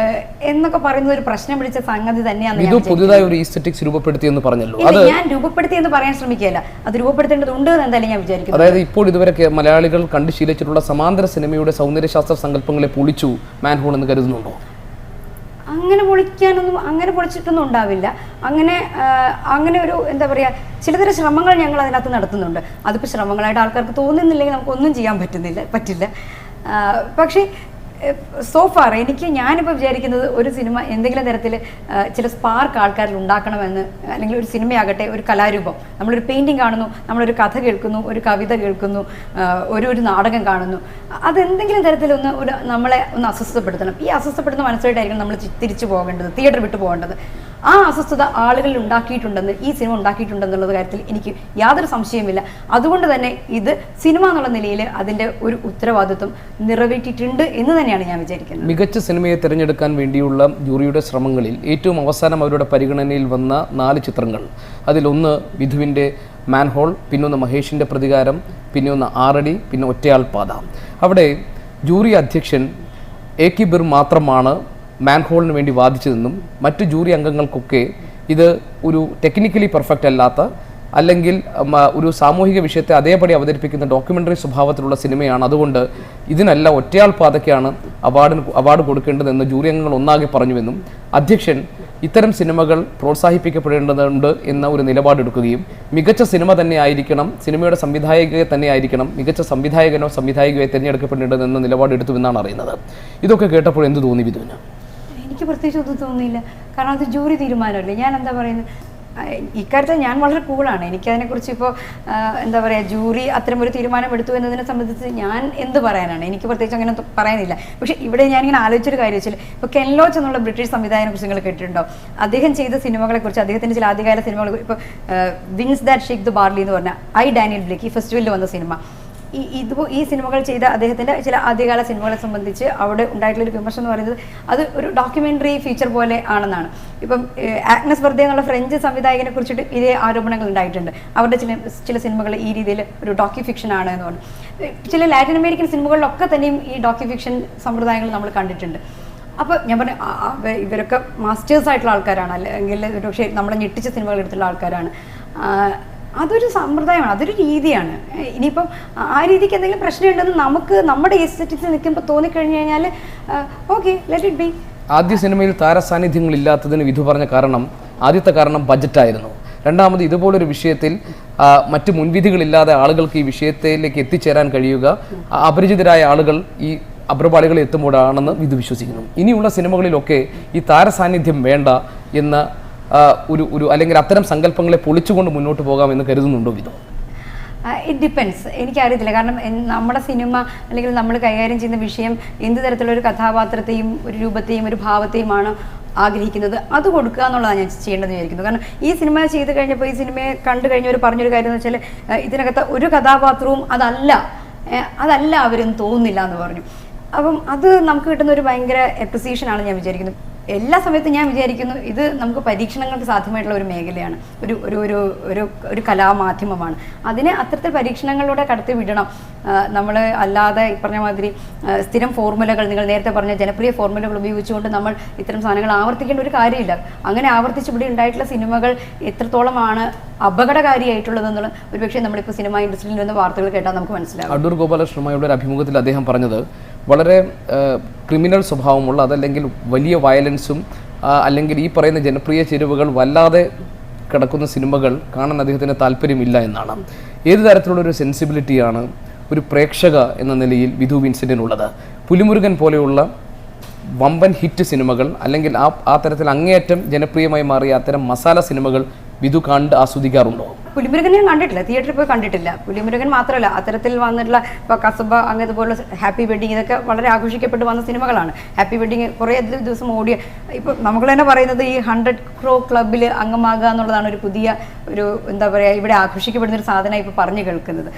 Speaker 2: എന്നൊക്കെ പറയുന്നത് ഒരു പ്രശ്നം പിടിച്ച സംഗതി തന്നെയാണ്.
Speaker 1: പുതുതായി ഒരു എസ്തെറ്റിക്സ് രൂപപ്പെടുത്തിയെന്ന് പറഞ്ഞല്ലോ,
Speaker 2: ഞാൻ രൂപപ്പെടുത്തിയെന്ന് പറയാൻ ശ്രമിക്കുകയല്ല, അത് രൂപപ്പെടുത്തേണ്ടതുണ്ട് എന്ന് എന്തായാലും ഞാൻ വിചാരിക്കുന്നു.
Speaker 1: അതായത് ഇപ്പോൾ ഇതുവരെ മലയാളികൾ കണ്ടു ശീലിച്ചിട്ടുള്ള സമാന്തര സിനിമയുടെ സൗന്ദര്യശാസ്ത്ര സങ്കല്പങ്ങളെ പൊളിച്ചു മാൻഹോൾ എന്ന് കരുതുന്നുണ്ടോ?
Speaker 2: അങ്ങനെ പൊളിച്ചിട്ടൊന്നും ഉണ്ടാവില്ല. അങ്ങനെ ഒരു എന്താ പറയുക, ചിലതരം ശ്രമങ്ങൾ ഞങ്ങൾ അതിനകത്ത് നടത്തുന്നുണ്ട്. അതിപ്പോൾ ശ്രമങ്ങളായിട്ട് ആൾക്കാർക്ക് തോന്നുന്നില്ലെങ്കിൽ നമുക്കൊന്നും ചെയ്യാൻ പറ്റില്ല. പക്ഷേ സോഫാർ ഞാനിപ്പോൾ വിചാരിക്കുന്നത് ഒരു സിനിമ എന്തെങ്കിലും തരത്തിൽ ചില സ്പാർക്ക് ആൾക്കാരിൽ ഉണ്ടാക്കണമെന്ന്, അല്ലെങ്കിൽ ഒരു സിനിമയാകട്ടെ, ഒരു കലാരൂപം, നമ്മളൊരു പെയിൻറ്റിങ് കാണുന്നു, നമ്മളൊരു കഥ കേൾക്കുന്നു, ഒരു കവിത കേൾക്കുന്നു, ഒരു നാടകം കാണുന്നു, അതെന്തെങ്കിലും തരത്തിലൊന്ന് നമ്മളെ ഒന്ന് അസ്വസ്ഥപ്പെടുത്തണം. ഈ അസ്വസ്ഥപ്പെടുന്ന മനസ്സായിട്ടായിരിക്കും നമ്മൾ തിരിച്ചു പോകേണ്ടത്, തിയേറ്റർ വിട്ടു പോകേണ്ടത്. ആ അസ്വസ്ഥത ആളുകളിൽ ഉണ്ടാക്കിയിട്ടുണ്ടെന്ന്, ഈ സിനിമ ഉണ്ടാക്കിയിട്ടുണ്ടെന്നുള്ള കാര്യത്തിൽ എനിക്ക് യാതൊരു സംശയമില്ല. അതുകൊണ്ട് തന്നെ ഇത് സിനിമ എന്നുള്ള നിലയിൽ അതിൻ്റെ ഒരു ഉത്തരവാദിത്വം നിറവേറ്റിയിട്ടുണ്ട് എന്ന് തന്നെയാണ് ഞാൻ വിചാരിക്കുന്നത്.
Speaker 1: മികച്ച സിനിമയെ തിരഞ്ഞെടുക്കാൻ വേണ്ടിയുള്ള ജൂറിയുടെ ശ്രമങ്ങളിൽ ഏറ്റവും അവസാനം അവരുടെ പരിഗണനയിൽ വന്ന 4 ചിത്രങ്ങൾ, അതിലൊന്ന് വിധുവിൻ്റെ മാൻഹോൾ, പിന്നൊന്ന് മഹേഷിൻ്റെ പ്രതികാരം, പിന്നെ ഒന്ന് ആറടി, പിന്നെ ഒറ്റയാൾ പാത. അവിടെ ജൂറി അധ്യക്ഷൻ AK ബിർ മാത്രമാണ് മാൻഹോളിന് വേണ്ടി വാദിച്ചതെന്നും മറ്റു ജൂറി അംഗങ്ങൾക്കൊക്കെ ഇത് ഒരു ടെക്നിക്കലി പെർഫെക്റ്റ് അല്ലാത്ത, അല്ലെങ്കിൽ ഒരു സാമൂഹിക വിഷയത്തെ അതേപടി അവതരിപ്പിക്കുന്ന ഡോക്യുമെൻ്ററി സ്വഭാവത്തിലുള്ള സിനിമയാണ്, അതുകൊണ്ട് ഇതിനല്ല ഒറ്റയാൾ പാതയ്ക്കാണ് അവാർഡ് കൊടുക്കേണ്ടതെന്ന് ജൂറി അംഗങ്ങൾ ഒന്നാകെ പറഞ്ഞുവെന്നും അധ്യക്ഷൻ ഇത്തരം സിനിമകൾ പ്രോത്സാഹിപ്പിക്കപ്പെടേണ്ടതുണ്ട് എന്ന ഒരു നിലപാടെടുക്കുകയും മികച്ച സിനിമ തന്നെ ആയിരിക്കണം, സിനിമയുടെ സംവിധായകയെ തന്നെ ആയിരിക്കണം, മികച്ച സംവിധായകനോ സംവിധായികയോ തിരഞ്ഞെടുക്കപ്പെടേണ്ടതെന്ന നിലപാടെടുത്തുവെന്നാണ് അറിയുന്നത്. ഇതൊക്കെ കേട്ടപ്പോൾ എന്ത് തോന്നി വിധുവിന്?
Speaker 2: എനിക്ക് പ്രത്യേകിച്ച് ഒന്നും തോന്നിയില്ല. കാരണം അത് ജൂറി തീരുമാനമല്ലേ. ഞാൻ എന്താ പറയുന്നത്, ഇക്കാര്യത്തിൽ ഞാൻ വളരെ കൂളാണ്. എനിക്കതിനെക്കുറിച്ച് ഇപ്പോൾ എന്താ പറയുക, ജൂറി അത്തരം ഒരു തീരുമാനം എടുത്തു എന്നതിനെ സംബന്ധിച്ച് ഞാൻ എന്ത് പറയാനാണ്, എനിക്ക് പ്രത്യേകിച്ച് അങ്ങനെ പറയാനില്ല. പക്ഷേ ഇവിടെ ഞാനിങ്ങനെ ആലോചിച്ചൊരു കാര്യം വെച്ചാൽ, ഇപ്പോൾ കെൻ ലോച്ച് എന്നുള്ള ബ്രിട്ടീഷ് സംവിധായകനെ കുറിച്ച് നിങ്ങൾ കേട്ടിട്ടുണ്ടോ? അദ്ദേഹം ചെയ്ത സിനിമകളെക്കുറിച്ച്, അദ്ദേഹത്തിൻ്റെ ചില ആദ്യകാല സിനിമകൾ, ഇപ്പോൾ wings that shake the barley എന്ന് പറഞ്ഞ ഡാനിയൽ ബ്ലേക്ക് ഈ ഫെസ്റ്റിവലിൽ വന്ന സിനിമ, ഈ സിനിമകൾ ചെയ്ത അദ്ദേഹത്തിൻ്റെ ചില ആദ്യകാല സിനിമകളെ സംബന്ധിച്ച് അവിടെ ഉണ്ടായിട്ടുള്ളൊരു വിമർശനം എന്ന് പറയുന്നത് അത് ഒരു ഡോക്യുമെൻ്ററി ഫീച്ചർ പോലെ ആണെന്നാണ്. ഇപ്പം ആഗ്നസ് വെർദെ എന്നുള്ള ഫ്രഞ്ച് സംവിധായകനെ കുറിച്ചിട്ട് ഇതേ ആരോപണങ്ങൾ ഉണ്ടായിട്ടുണ്ട്. അവരുടെ ചില സിനിമകൾ ഈ രീതിയിൽ ഒരു ഡോക്യു ഫിക്ഷൻ ആണ് എന്ന് പറഞ്ഞു. ചില ലാറ്റിൻ അമേരിക്കൻ സിനിമകളിലൊക്കെ തന്നെയും ഈ ഡോക്യു ഫിക്ഷൻ സമ്പ്രദായങ്ങൾ നമ്മൾ കണ്ടിട്ടുണ്ട്. അപ്പോൾ ഞാൻ പറഞ്ഞു, ഇവരൊക്കെ മാസ്റ്റേഴ്സ് ആയിട്ടുള്ള ആൾക്കാരാണ്, അല്ലെങ്കിൽ പക്ഷേ നമ്മളെ ഞെട്ടിച്ച സിനിമകൾ എടുത്തുള്ള ആൾക്കാരാണ്. അതൊരു സമ്പ്രദായമാണ്, അതൊരു രീതിയാണ്. ഇനിയിപ്പം ആ രീതിക്ക് എന്തെങ്കിലും പ്രശ്നമുണ്ടെന്ന് നമുക്ക് നമ്മുടെ എസ്തെറ്റിക്സ് നിൽക്കുമ്പോൾ തോന്നിക്കഴിഞ്ഞു കഴിഞ്ഞാൽ ഓക്കെ, ലെറ്റ് ഇറ്റ് ബി.
Speaker 1: ആദ്യ സിനിമയിൽ താരസാന്നിധ്യങ്ങളില്ലാത്തതിന് വിധു പറഞ്ഞ കാരണം, ആദ്യത്തെ കാരണം ബജറ്റായിരുന്നു. രണ്ടാമത്, ഇതുപോലൊരു വിഷയത്തിൽ മറ്റ് മുൻവിധികളില്ലാതെ ആളുകൾക്ക് ഈ വിഷയത്തിലേക്ക് എത്തിച്ചേരാൻ കഴിയുക അപരിചിതരായ ആളുകൾ ഈ അഭ്രപാളികൾ എത്തുമ്പോഴാണെന്ന് വിധു വിശ്വസിക്കുന്നു. ഇനിയുള്ള സിനിമകളിലൊക്കെ ഈ താരസാന്നിധ്യം വേണ്ട എന്ന ഒരു അല്ലെങ്കിൽ അത്തരം സങ്കല്പങ്ങളെ പൊളിച്ചുകൊണ്ട് മുന്നോട്ട് പോകാമെന്ന് കരുതുന്നുണ്ടോ വിധു?
Speaker 2: ഇറ്റ് ഡിപ്പെൻസ്, എനിക്കറിയത്തില്ല. കാരണം നമ്മുടെ സിനിമ അല്ലെങ്കിൽ നമ്മൾ കൈകാര്യം ചെയ്യുന്ന വിഷയം എന്ത് തരത്തിലുള്ള ഒരു കഥാപാത്രത്തെയും ഒരു രൂപത്തെയും ഒരു ഭാവത്തെയുമാണ് ആഗ്രഹിക്കുന്നത്, അത് കൊടുക്കുക എന്നുള്ളതാണ് ഞാൻ ചെയ്യേണ്ടതെന്ന് വിചാരിക്കുന്നു. കാരണം ഈ സിനിമ ചെയ്ത് കഴിഞ്ഞപ്പോൾ, ഈ സിനിമയെ കണ്ടു കഴിഞ്ഞവർ പറഞ്ഞൊരു കാര്യം എന്ന് വെച്ചാൽ, ഇതിനകത്ത് ഒരു കഥാപാത്രവും അതല്ല അവരെന്ന് തോന്നുന്നില്ല എന്ന് പറഞ്ഞു. അപ്പം അത് നമുക്ക് കിട്ടുന്ന ഒരു ഭയങ്കര എപ്രിസിയേഷനാണ് ഞാൻ വിചാരിക്കുന്നത്. എല്ലാ സമയത്തും ഞാൻ വിചാരിക്കുന്നു ഇത് നമുക്ക് പരീക്ഷണങ്ങൾക്ക് സാധ്യമായിട്ടുള്ള ഒരു മേഖലയാണ്, ഒരു കലാമാധ്യമമാണ്. അതിനെ അത്തരത്തിൽ പരീക്ഷണങ്ങളിലൂടെ കടത്തി വിടണം. നമ്മൾ അല്ലാതെ ഈ പറഞ്ഞ മാതിരി സ്ഥിരം ഫോർമുലകൾ, നിങ്ങൾ നേരത്തെ പറഞ്ഞ ജനപ്രിയ ഫോർമുലകൾ ഉപയോഗിച്ചുകൊണ്ട് നമ്മൾ ഇത്തരം സാധനങ്ങൾ ആവർത്തിക്കേണ്ട ഒരു കാര്യമില്ല. അങ്ങനെ ആവർത്തിച്ച് ഇവിടെ ഉണ്ടായിട്ടുള്ള സിനിമകൾ എത്രത്തോളമാണ് അപകടകാരിയായിട്ടുള്ളതെന്നുള്ള ഒരുപക്ഷെ നമ്മളിപ്പോൾ സിനിമ ഇൻഡസ്ട്രിയിൽ നിന്ന് വാർത്തകൾ കേട്ടാൽ നമുക്ക് മനസ്സിലാവും.
Speaker 1: അടൂർ ഗോപാലകൃഷ്ണയുടെ ഒരു അഭിമുഖത്തിൽ അദ്ദേഹം പറഞ്ഞത്, വളരെ ക്രിമിനൽ സ്വഭാവമുള്ള, അതല്ലെങ്കിൽ വലിയ വയലൻസും അല്ലെങ്കിൽ ഈ പറയുന്ന ജനപ്രിയ ചേരുവകൾ വല്ലാതെ കിടക്കുന്ന സിനിമകൾ കാണാൻ അദ്ദേഹത്തിന് താല്പര്യമില്ല എന്നാണ്. ഏത് തരത്തിലുള്ളൊരു സെൻസിബിലിറ്റിയാണ് ഒരു പ്രേക്ഷക എന്ന നിലയിൽ വിധു വിൻസെൻറ്റിനുള്ളത്? പുലിമുരുകൻ പോലെയുള്ള വമ്പൻ ഹിറ്റ് സിനിമകൾ, അല്ലെങ്കിൽ ആ തരത്തിൽ അങ്ങേയറ്റം ജനപ്രിയമായി മാറിയ അത്തരം മസാല സിനിമകൾ വിധു കണ്ട് ആസ്വദിക്കാറുണ്ടോ?
Speaker 2: പുലിമുരുകൻ ഞാൻ കണ്ടിട്ടില്ല, തിയേറ്ററിൽ പോയി കണ്ടിട്ടില്ല. പുലിമുരുകൻ മാത്രമല്ല, അത്തരത്തിൽ വന്നിട്ടുള്ള ഇപ്പോൾ കസബ, അങ്ങനെ പോലുള്ള ഹാപ്പി വെഡിങ്, ഇതൊക്കെ വളരെ ആഘോഷിക്കപ്പെട്ട് വന്ന സിനിമകളാണ്. ഹാപ്പി വെഡിങ് കുറേ ദിവസം ഓടിയ, ഇപ്പോൾ നമുക്ക് തന്നെ പറയുന്നത് ഈ 100 crore ക്ലബിൽ അംഗമാകുക എന്നുള്ളതാണ് ഒരു പുതിയ എന്താ പറയുക, ഇവിടെ ആഘോഷിക്കപ്പെടുന്ന ഒരു സാധനമായി ഇപ്പോൾ പറഞ്ഞു കേൾക്കുന്നത്.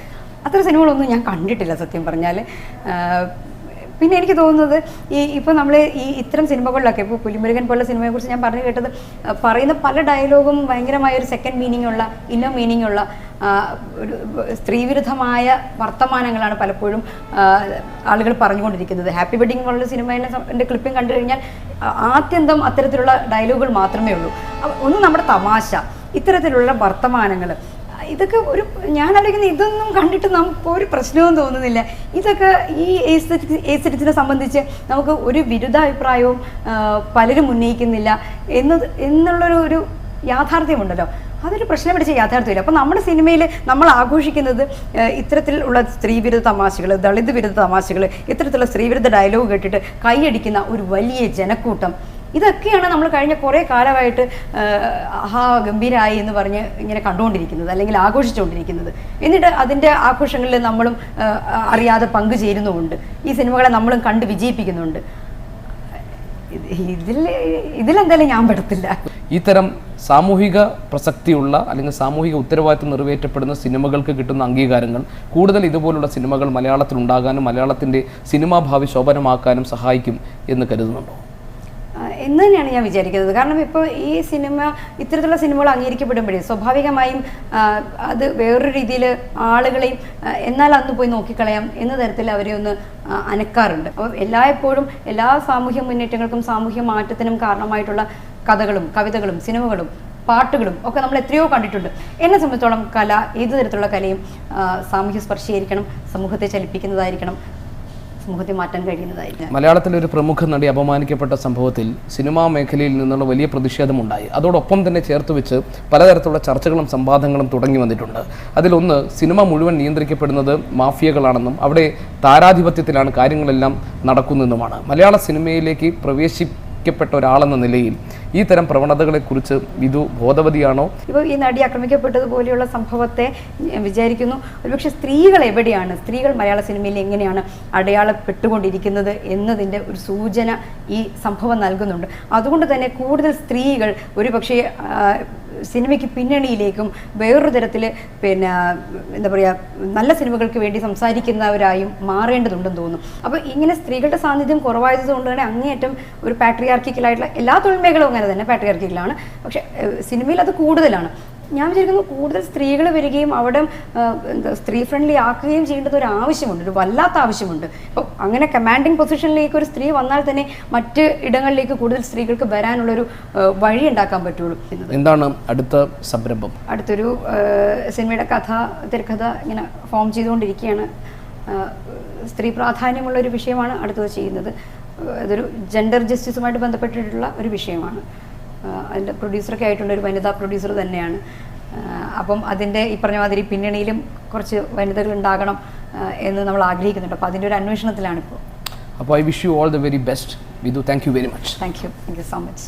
Speaker 2: അത്തരം സിനിമകളൊന്നും ഞാൻ കണ്ടിട്ടില്ല സത്യം പറഞ്ഞാൽ. പിന്നെ എനിക്ക് തോന്നുന്നത് ഇപ്പോൾ നമ്മൾ ഇത്തരം സിനിമകളിലൊക്കെ, ഇപ്പോൾ പുലിമുരുകൻ പോലുള്ള സിനിമയെക്കുറിച്ച് ഞാൻ പറഞ്ഞു കേട്ടത്, പറയുന്ന പല ഡയലോഗും ഭയങ്കരമായ ഒരു സെക്കൻഡ് മീനിങ് ഉള്ള, ഇന്നർ മീനിങ് ഉള്ള ഒരു സ്ത്രീവിരുദ്ധമായ വർത്തമാനങ്ങളാണ് പലപ്പോഴും ആളുകൾ പറഞ്ഞുകൊണ്ടിരിക്കുന്നത്. ഹാപ്പി വെഡിങ് പോലുള്ള സിനിമേൻ്റെ ക്ലിപ്പിംഗ് കണ്ടു കഴിഞ്ഞാൽ ആദ്യന്തം അത്തരത്തിലുള്ള ഡയലോഗുകൾ മാത്രമേ ഉള്ളൂ. ഒന്ന് നമ്മുടെ തമാശ, ഇത്തരത്തിലുള്ള വർത്തമാനങ്ങൾ, ഇതൊക്കെ ഞാൻ ആലോചിക്കുന്നത് ഇതൊന്നും കണ്ടിട്ട് നമുക്ക് ഒരു പ്രശ്നവും തോന്നുന്നില്ല. ഇതൊക്കെ ഈ എസ്തെറ്റിക്സിനെ സംബന്ധിച്ച് നമുക്ക് ഒരു വിരുദ്ധാഭിപ്രായവും പലരും ഉന്നയിക്കുന്നില്ല എന്നുള്ളൊരു യാഥാർത്ഥ്യമുണ്ടല്ലോ. അതൊരു പ്രശ്നം പിടിച്ച യാഥാർത്ഥ്യമില്ല. അപ്പോൾ നമ്മുടെ സിനിമയിൽ നമ്മൾ ആഘോഷിക്കുന്നത് ഇത്തരത്തിലുള്ള സ്ത്രീവിരുദ്ധ തമാശകൾ, ദളിത് വിരുദ്ധ തമാശകൾ, ഇത്തരത്തിലുള്ള സ്ത്രീവിരുദ്ധ ഡയലോഗ് കേട്ടിട്ട് കൈയടിക്കുന്ന ഒരു വലിയ ജനക്കൂട്ടം, ഇതൊക്കെയാണ് നമ്മൾ കഴിഞ്ഞ കുറേ കാലമായിട്ട് ഗംഭീരമായി എന്ന് പറഞ്ഞ് ഇങ്ങനെ കണ്ടുകൊണ്ടിരിക്കുന്നത്, അല്ലെങ്കിൽ ആഘോഷിച്ചുകൊണ്ടിരിക്കുന്നത്. എന്നിട്ട് അതിൻ്റെ ആഘോഷങ്ങളിൽ നമ്മളും അറിയാതെ പങ്കുചേരുന്നുമുണ്ട്. ഈ സിനിമകളെ നമ്മളും കണ്ട് വിജയിപ്പിക്കുന്നുണ്ട്. ഇതിലെന്തായാലും ഞാൻ പെടത്തില്ല.
Speaker 1: ഇത്തരം സാമൂഹിക പ്രസക്തിയുള്ള അല്ലെങ്കിൽ സാമൂഹിക ഉത്തരവാദിത്വം നിറവേറ്റപ്പെടുന്ന സിനിമകൾക്ക് കിട്ടുന്ന അംഗീകാരങ്ങൾ കൂടുതൽ ഇതുപോലുള്ള സിനിമകൾ മലയാളത്തിൽ ഉണ്ടാകാനും മലയാളത്തിൻ്റെ സിനിമാ ഭാവി ശോഭനമാക്കാനും സഹായിക്കും എന്ന് കരുതുന്നുണ്ടോ?
Speaker 2: എന്ന് തന്നെയാണ് ഞാൻ വിചാരിക്കുന്നത്. കാരണം ഇപ്പോൾ ഈ സിനിമ, ഇത്തരത്തിലുള്ള സിനിമകൾ അംഗീകരിക്കപ്പെടുമ്പോഴേ സ്വാഭാവികമായും അത് വേറൊരു രീതിയിൽ ആളുകളെയും എന്നാൽ അന്ന് പോയി നോക്കിക്കളയാം എന്ന തരത്തിൽ അവരെ ഒന്ന് അനക്കാറുണ്ട്. അപ്പോൾ എല്ലായ്പ്പോഴും എല്ലാ സാമൂഹ്യ മുന്നേറ്റങ്ങൾക്കും സാമൂഹ്യ മാറ്റത്തിനും കാരണമായിട്ടുള്ള കഥകളും കവിതകളും സിനിമകളും പാട്ടുകളും ഒക്കെ നമ്മൾ എത്രയോ കണ്ടിട്ടുണ്ട്. എന്നെ സംബന്ധിച്ചോളം കല, ഏതു തരത്തിലുള്ള കലയും സാമൂഹ്യ സ്പർശിയായിരിക്കണം, സമൂഹത്തെ ചലിപ്പിക്കുന്നതായിരിക്കണം, സമൂഹത്തെ മാറ്റാൻ കഴിയുന്നതായിരിക്കും.
Speaker 1: മലയാളത്തിലെ ഒരു പ്രമുഖ നടി അപമാനിക്കപ്പെട്ട സംഭവത്തിൽ സിനിമാ മേഖലയിൽ നിന്നുള്ള വലിയ പ്രതിഷേധമുണ്ടായി. അതോടൊപ്പം തന്നെ ചേർത്ത് വെച്ച് പലതരത്തിലുള്ള ചർച്ചകളും സംവാദങ്ങളും തുടങ്ങി വന്നിട്ടുണ്ട്. അതിലൊന്ന്, സിനിമ മുഴുവൻ നിയന്ത്രിക്കപ്പെടുന്നത് മാഫിയകളാണെന്നും അവിടെ താരാധിപത്യത്തിലാണ് കാര്യങ്ങളെല്ലാം നടക്കുന്നതെന്നുമാണ്. മലയാള സിനിമയിലേക്ക് പ്രവേശിക്കാൻ ആക്രമിക്കപ്പെട്ട ഒരാളെന്ന നിലയിൽ ഈ തരം പ്രവണതകളെക്കുറിച്ച് വിധു ബോധവതിയാണോ?
Speaker 2: ഇപ്പോൾ ഈ നടി ആക്രമിക്കപ്പെട്ടതുപോലെയുള്ള സംഭവത്തെ ഞാൻ വിചാരിക്കുന്നു ഒരുപക്ഷെ സ്ത്രീകൾ എവിടെയാണ്, സ്ത്രീകൾ മലയാള സിനിമയിൽ എങ്ങനെയാണ് അടയാളപ്പെട്ടുകൊണ്ടിരിക്കുന്നത് എന്നതിൻ്റെ ഒരു സൂചന ഈ സംഭവം നൽകുന്നുണ്ട്. അതുകൊണ്ട് തന്നെ കൂടുതൽ സ്ത്രീകൾ ഒരുപക്ഷെ സിനിമയ്ക്ക് പിന്നണിയിലേക്കും വേറൊരു തരത്തിൽ പിന്നെ എന്താ പറയുക നല്ല സിനിമകൾക്ക് വേണ്ടി സംസാരിക്കുന്നവരായും മാറേണ്ടതുണ്ടെന്ന് തോന്നുന്നു. അപ്പോൾ ഇങ്ങനെ സ്ത്രീകളുടെ സാന്നിധ്യം കുറവായത് കൊണ്ട് തന്നെ അങ്ങേയറ്റം ഒരു പാട്രിയാർക്കിക്കലായിട്ടുള്ള എല്ലാ തൊഴിൽ മേഖലയും അങ്ങനെ തന്നെ പാട്രിയാർക്കിക്കലാണ്. പക്ഷേ സിനിമയിൽ അത് കൂടുതലാണ്. ഞാൻ വിചാരിക്കുന്നു കൂടുതൽ സ്ത്രീകൾ വരികയും അവിടെ എന്താ സ്ത്രീ ഫ്രണ്ട്ലി ആക്കുകയും ചെയ്യേണ്ടത് ഒരു ആവശ്യമുണ്ട്, ഒരു വല്ലാത്ത ആവശ്യമുണ്ട്. അപ്പോൾ അങ്ങനെ കമാൻഡിങ് പൊസിഷനിലേക്ക് ഒരു സ്ത്രീ വന്നാൽ തന്നെ മറ്റ് ഇടങ്ങളിലേക്ക് കൂടുതൽ സ്ത്രീകൾക്ക് വരാനുള്ളൊരു വഴി ഉണ്ടാക്കാൻ പറ്റുള്ളൂ.
Speaker 1: എന്താണ് അടുത്ത സംരംഭം?
Speaker 2: അടുത്തൊരു സിനിമയുടെ തിരക്കഥ ഇങ്ങനെ ഫോം ചെയ്തുകൊണ്ടിരിക്കുകയാണ്. സ്ത്രീ പ്രാധാന്യമുള്ളൊരു വിഷയമാണ് അടുത്തത് ചെയ്യുന്നത്. അതൊരു ജെൻഡർ ജസ്റ്റിസുമായിട്ട് ബന്ധപ്പെട്ടിട്ടുള്ള ഒരു വിഷയമാണ്. അതിൻ്റെ പ്രൊഡ്യൂസറൊക്കെ ആയിട്ടുള്ള ഒരു വനിതാ പ്രൊഡ്യൂസർ തന്നെയാണ്. അപ്പം അതിൻ്റെ ഈ പറഞ്ഞ മാതിരി പിന്നണിയിലും കുറച്ച് വനിതകൾ ഉണ്ടാകണം എന്ന് നമ്മൾ ആഗ്രഹിക്കുന്നുണ്ട്. അപ്പോൾ അതിൻ്റെ ഒരു അന്വേഷണത്തിലാണിപ്പോൾ.
Speaker 1: അപ്പോൾ I wish you all the very best Vidhu. Thank you very much.
Speaker 2: Thank you so much.